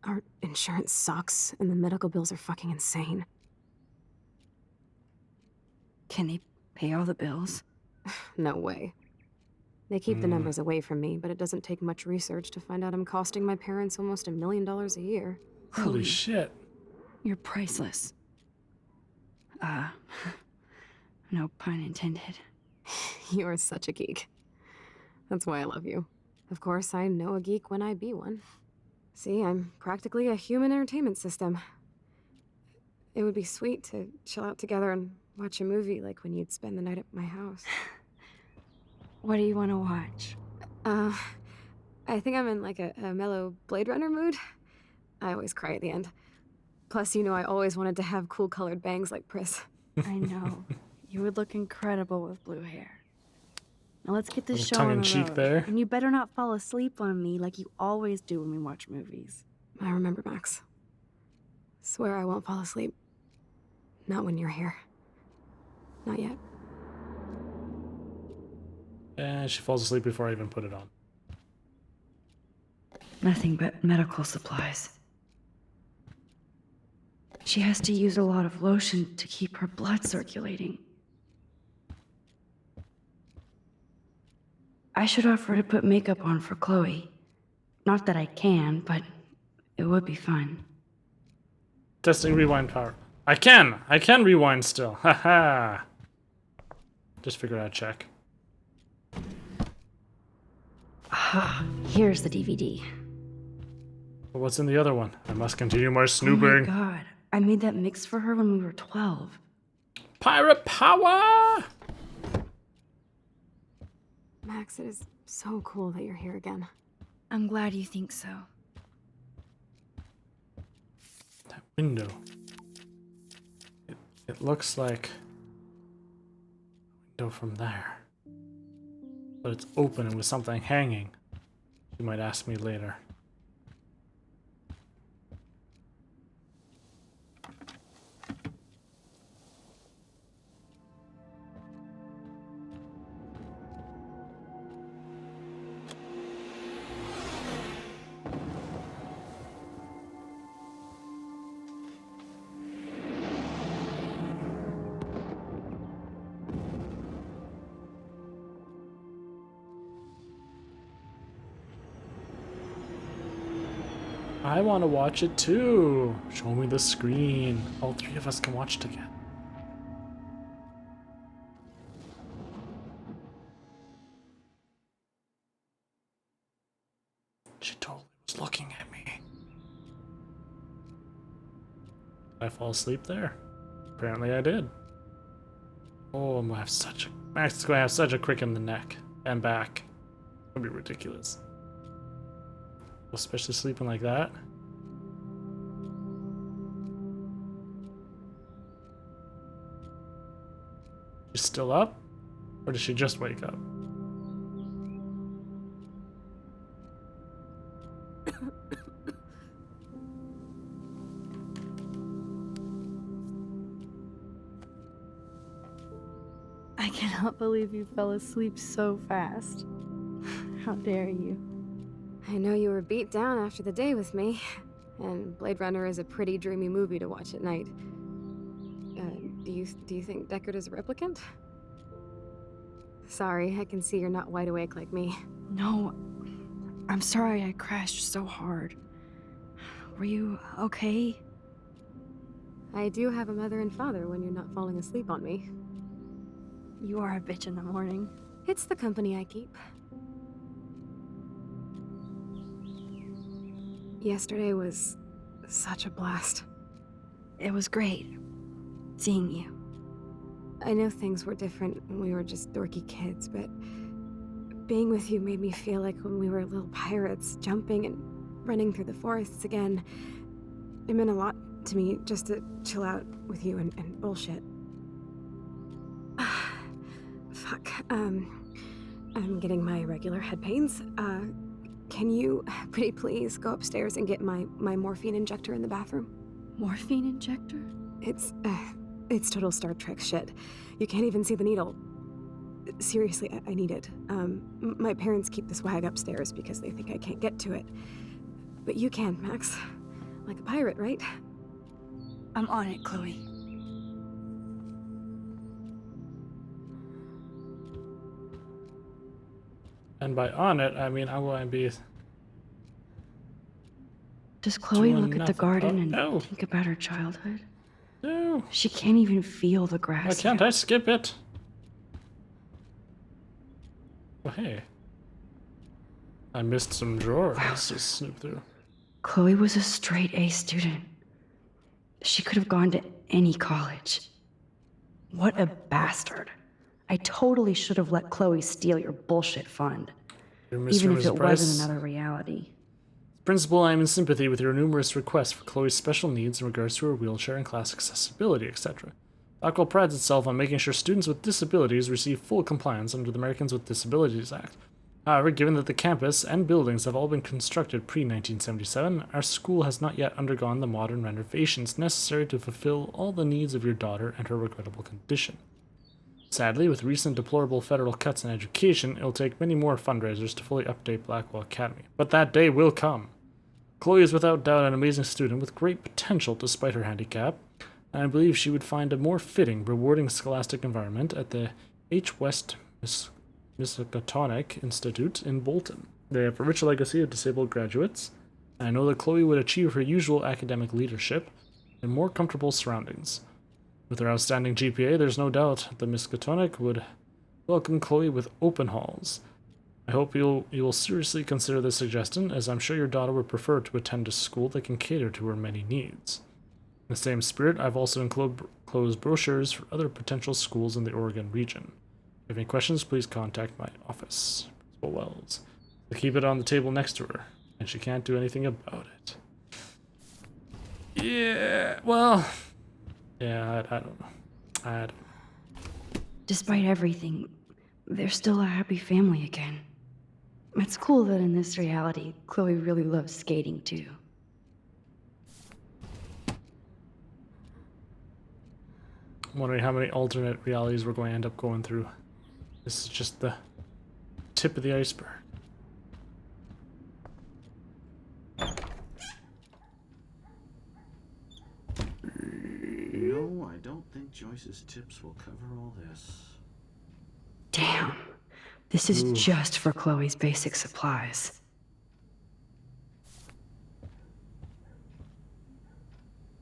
Our insurance sucks, and the medical bills are fucking insane. Can they pay all the bills? No way. They keep the numbers away from me, but it doesn't take much research to find out I'm costing my parents almost $1 million a year. Holy Chloe, shit. You're priceless. No pun intended. You are such a geek. That's why I love you. Of course, I know a geek when I be one. See, I'm practically a human entertainment system. It would be sweet to chill out together and watch a movie like when you'd spend the night at my house. What do you want to watch? I think I'm in like a mellow Blade Runner mood. I always cry at the end. Plus, you know I always wanted to have cool colored bangs like Pris. I know. You would look incredible with blue hair. Now let's get this Little show on the tongue-in-cheek road. there. And you better not fall asleep on me like you always do when we watch movies. I remember, Max. Swear I won't fall asleep. Not when you're here. Not yet. And she falls asleep before I even put it on. Nothing but medical supplies. She has to use a lot of lotion to keep her blood circulating. I should offer to put makeup on for Chloe. Not that I can, but it would be fun. Testing rewind power. I can rewind still. Haha. Just figured I'd check. Ah, here's the DVD. But what's in the other one? I must continue my Oh snooping. my god, I made that mix for her when we were 12. Pirate power! Max, it is so cool that you're here again. I'm glad you think so. That window. It looks like a window from there. But it's open and with something hanging. You might ask me later. I want to watch it too. Show me the screen. All three of us can watch it again. She totally was looking at me. Did I fall asleep there? Apparently I did. Oh, I'm gonna have such a Max is gonna have such a crick in the neck and back. It's gonna be ridiculous. Especially sleeping like that. She's still up? Or did she just wake up? I cannot believe you fell asleep so fast. How dare you? I know you were beat down after the day with me, and Blade Runner is a pretty dreamy movie to watch at night. Do you think Deckard is a replicant? Sorry, I can see you're not wide awake like me. No, I'm sorry I crashed so hard. Were you okay? I do have a mother and father when you're not falling asleep on me. You are a bitch in the morning. It's the company I keep. Yesterday was such a blast. It was great seeing you. I know things were different when we were just dorky kids, but being with you made me feel like when we were little pirates, jumping and running through the forests again. It meant a lot to me just to chill out with you and bullshit. Fuck. I'm getting my regular head pains. Can you, pretty please, go upstairs and get my morphine injector in the bathroom? Morphine injector? It's total Star Trek shit. You can't even see the needle. Seriously, I need it. My parents keep the swag upstairs because they think I can't get to it. But you can, Max. Like a pirate, right? I'm on it, Chloe. And by on it, I mean I want to be... Does Chloe doing look at the nothing. garden Oh, and no. think about her childhood? No. She can't even feel the grass. Why can't I skip it? Oh, hey. I missed some drawers to snoop through. Chloe was a straight A student. She could have gone to any college. What a bastard. I totally should have let Chloe steal your bullshit fund. Even if it wasn't another reality. Principal, I am in sympathy with your numerous requests for Chloe's special needs in regards to her wheelchair and class accessibility, etc. Blackwell prides itself on making sure students with disabilities receive full compliance under the Americans with Disabilities Act. However, given that the campus and buildings have all been constructed pre-1977, our school has not yet undergone the modern renovations necessary to fulfill all the needs of your daughter and her regrettable condition. Sadly, with recent deplorable federal cuts in education, it'll take many more fundraisers to fully update Blackwell Academy. But that day will come. Chloe is without doubt an amazing student with great potential despite her handicap, and I believe she would find a more fitting, rewarding scholastic environment at the H. West Miskatonic Institute in Bolton. They have a rich legacy of disabled graduates, and I know that Chloe would achieve her usual academic leadership in more comfortable surroundings. With her outstanding GPA, there's no doubt the Miskatonic would welcome Chloe with open halls. I hope you will seriously consider this suggestion, as I'm sure your daughter would prefer to attend a school that can cater to her many needs. In the same spirit, I've also enclosed brochures for other potential schools in the Oregon region. If you have any questions, please contact my office. Principal Wells. So keep it on the table next to her, and she can't do anything about it. Yeah, well... Yeah, I don't know. Despite everything, they're still a happy family again. It's cool that in this reality, Chloe really loves skating too. I'm wondering how many alternate realities we're going to end up going through. This is just the tip of the iceberg. No, I don't think Joyce's tips will cover all this. Damn. This is just for Chloe's basic supplies.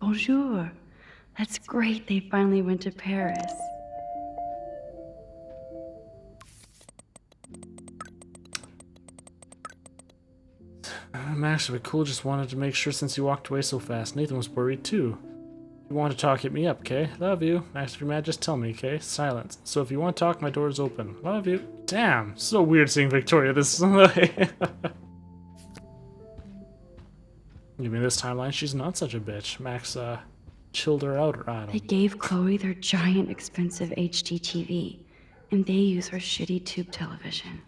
Bonjour. That's great they finally went to Paris. Max would be cool, just wanted to make sure since you walked away so fast. Nathan was worried too. If you want to talk, hit me up, okay? Love you. Max, if you're mad, just tell me, okay? Silence. So if you want to talk, my door's open. Love you. Damn, so weird seeing Victoria this way. You mean this timeline? She's not such a bitch. Max, chilled her out, or I They don't. gave Chloe their giant, expensive HD TV, and they use her shitty tube television.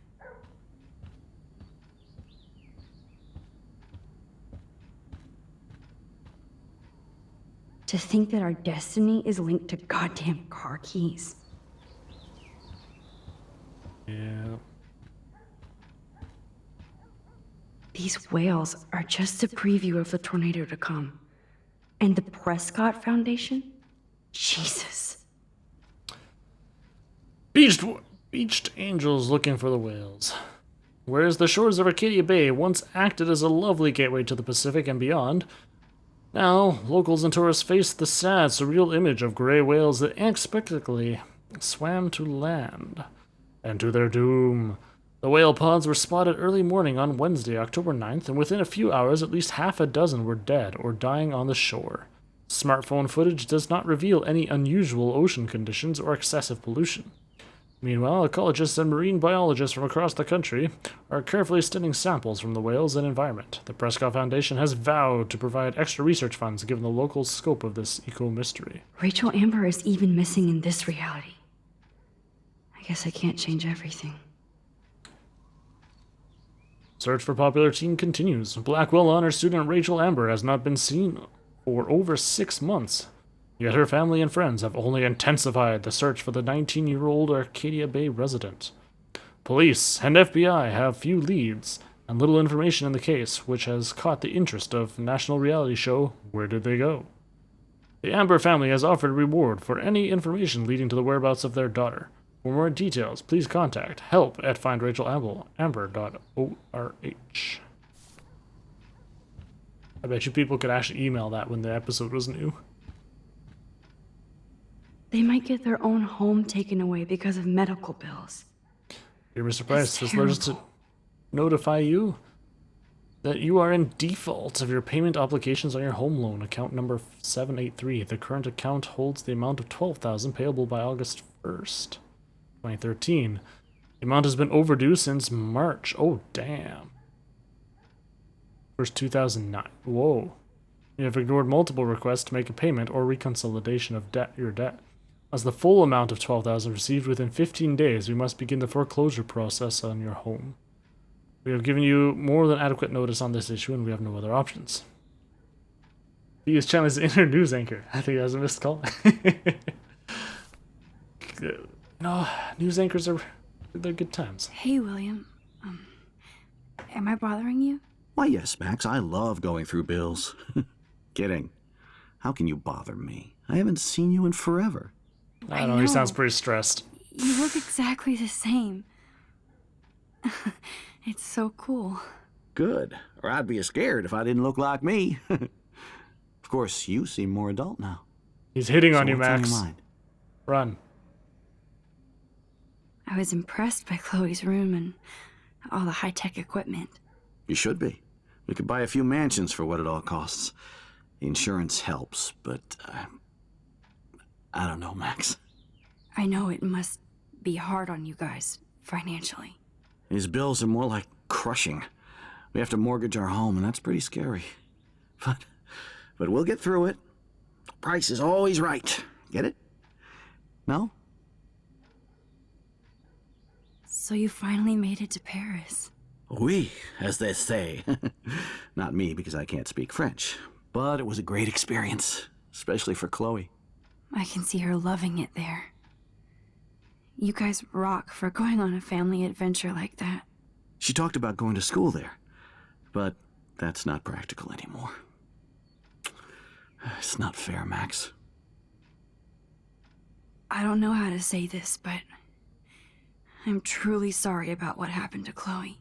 To think that our destiny is linked to goddamn car keys. Yeah. These whales are just a preview of the tornado to come. And the Prescott Foundation? Jesus. Beached angels looking for the whales. Whereas the shores of Arcadia Bay once acted as a lovely gateway to the Pacific and beyond, now locals and tourists face the sad, surreal image of gray whales that unexpectedly swam to land. And to their doom. The whale pods were spotted early morning on Wednesday, October 9th, and within a few hours at least half a dozen were dead or dying on the shore. Smartphone footage does not reveal any unusual ocean conditions or excessive pollution. Meanwhile, ecologists and marine biologists from across the country are carefully studying samples from the whales and environment. The Prescott Foundation has vowed to provide extra research funds given the local scope of this eco-mystery. Rachel Amber is even missing in this reality. I guess I can't change everything. Search for popular teen continues. Blackwell honor student Rachel Amber has not been seen for over 6 months. Yet her family and friends have only intensified the search for the 19-year-old Arcadia Bay resident. Police and FBI have few leads and little information in the case, which has caught the interest of national reality show Where Did They Go? The Amber family has offered a reward for any information leading to the whereabouts of their daughter. For more details, please contact help@findrachelamber.org. I bet you people could actually email that when the episode was new. They might get their own home taken away because of medical bills. Dear Mr. Price, That's this letter is to notify you that you are in default of your payment obligations on your home loan, account number 783. The current account holds the amount of $12,000 payable by August 1st, 2013. The amount has been overdue since March. Oh, damn. First 2009. Whoa. You have ignored multiple requests to make a payment or reconsolidation of your debt. As the full amount of $12,000 received within 15 days, we must begin the foreclosure process on your home. We have given you more than adequate notice on this issue, and we have no other options. He is channel's inner news anchor. I think that's a missed call. No, news anchors they're good times. Hey, William. Am I bothering you? Why, yes, Max. I love going through bills. Kidding. How can you bother me? I haven't seen you in forever. I don't know, he sounds pretty stressed. You look exactly the same. It's so cool. Good. Or I'd be scared if I didn't look like me. Of course, you seem more adult now. He's hitting on you, what's on Max. your mind? Run. I was impressed by Chloe's room and all the high-tech equipment. You should be. We could buy a few mansions for what it all costs. The insurance helps, but I don't know, Max. I know it must be hard on you guys, financially. These bills are more like crushing. We have to mortgage our home, and that's pretty scary. But we'll get through it. Price is always right. Get it? No? So you finally made it to Paris. Oui, as they say. Not me, because I can't speak French. But it was a great experience, especially for Chloe. I can see her loving it there. You guys rock for going on a family adventure like that. She talked about going to school there, but that's not practical anymore. It's not fair, Max. I don't know how to say this, but I'm truly sorry about what happened to Chloe.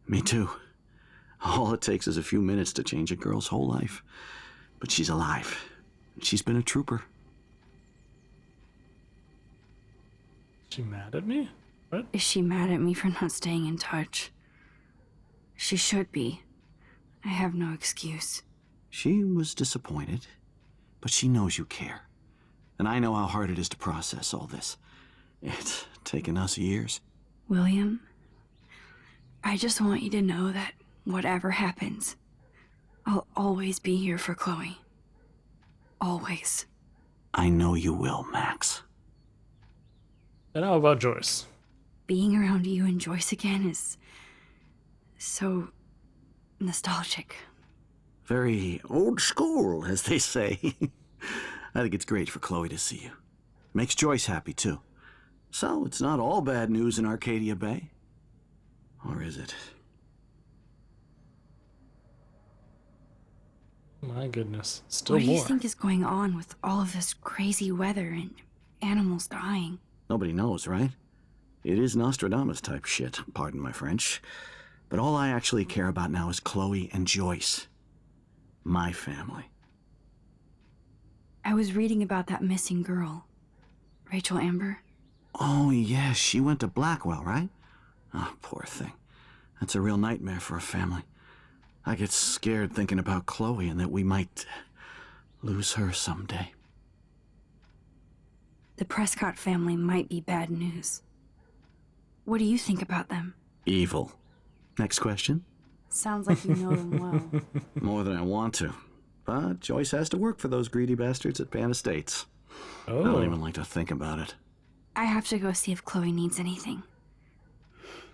Me too. All it takes is a few minutes to change a girl's whole life. But she's alive. She's been a trooper. She mad at me? What? Is she mad at me for not staying in touch? She should be. I have no excuse. She was disappointed, but she knows you care. And I know how hard it is to process all this. It's taken us years. William, I just want you to know that whatever happens, I'll always be here for Chloe. Always. I know you will, Max. And how about Joyce? Being around you and Joyce again is so nostalgic. Very old school, as they say. I think it's great for Chloe to see you. Makes Joyce happy, too. So, it's not all bad news in Arcadia Bay. Or is it? My goodness. Still What do you more. think is going on with all of this crazy weather and animals dying? Nobody knows, right? It is Nostradamus type shit, pardon my French. But all I actually care about now is Chloe and Joyce. My family. I was reading about that missing girl, Rachel Amber. Oh, yes, she went to Blackwell, right? Oh, poor thing. That's a real nightmare for a family. I get scared thinking about Chloe and that we might lose her someday. The Prescott family might be bad news. What do you think about them? Evil. Next question? Sounds like you know them well. More than I want to. But Joyce has to work for those greedy bastards at Pan Estates. I don't even like to think about it. I have to go see if Chloe needs anything.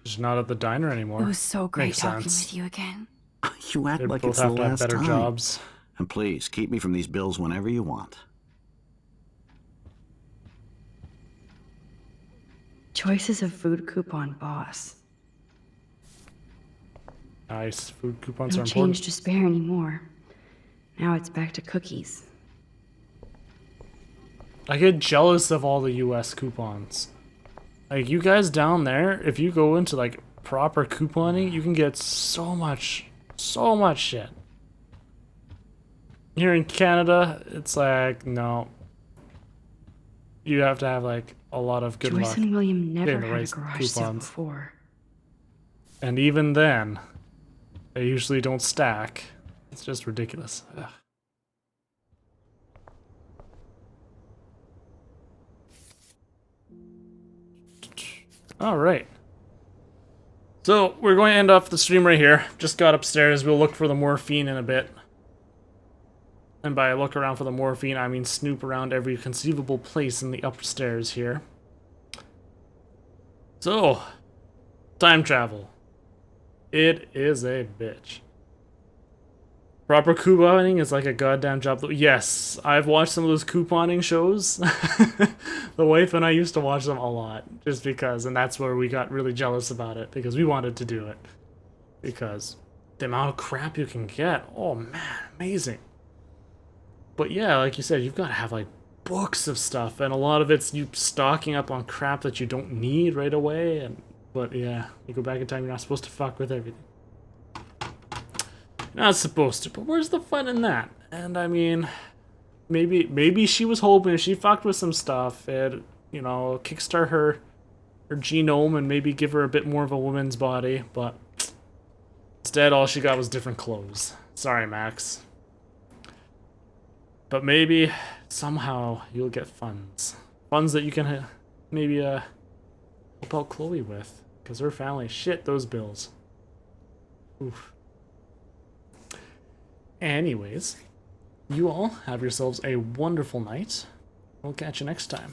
She's not at the diner anymore. It was so great Makes talking sense. with you again. You act They like both it's the have to have last better time. jobs. And please, keep me from these bills whenever you want. Joyce is a food coupon boss. Nice. Food coupons are No important. change to spare anymore. Now it's back to cookies. I get jealous of all the US coupons. Like, you guys down there, if you go into, like, proper couponing, you can get so much shit. Here in Canada, it's like, no. You have to have, like, a lot of good Joyce luck and William never getting the had a right garage sale coupons. before. And even then, they usually don't stack. It's just ridiculous. Ugh. All right. So we're going to end off the stream right here. Just got upstairs. We'll look for the morphine in a bit. And by look around for the morphine, I mean snoop around every conceivable place in the upstairs here. So, time travel. It is a bitch. Proper couponing is like a goddamn job. Yes, I've watched some of those couponing shows. The wife and I used to watch them a lot, just because, and that's where we got really jealous about it, because we wanted to do it. Because the amount of crap you can get, oh man, amazing. But yeah, like you said, you've got to have like books of stuff, and a lot of it's you stocking up on crap that you don't need right away. But yeah, you go back in time, you're not supposed to fuck with everything. Not supposed to, but where's the fun in that? And I mean, maybe she was hoping if she fucked with some stuff, it, you know, kickstart her genome and maybe give her a bit more of a woman's body, but instead all she got was different clothes. Sorry, Max. But maybe somehow you'll get funds. Funds that you can maybe help out Chloe with, because her family shit those bills. Oof. Anyways, you all have yourselves a wonderful night. We'll catch you next time.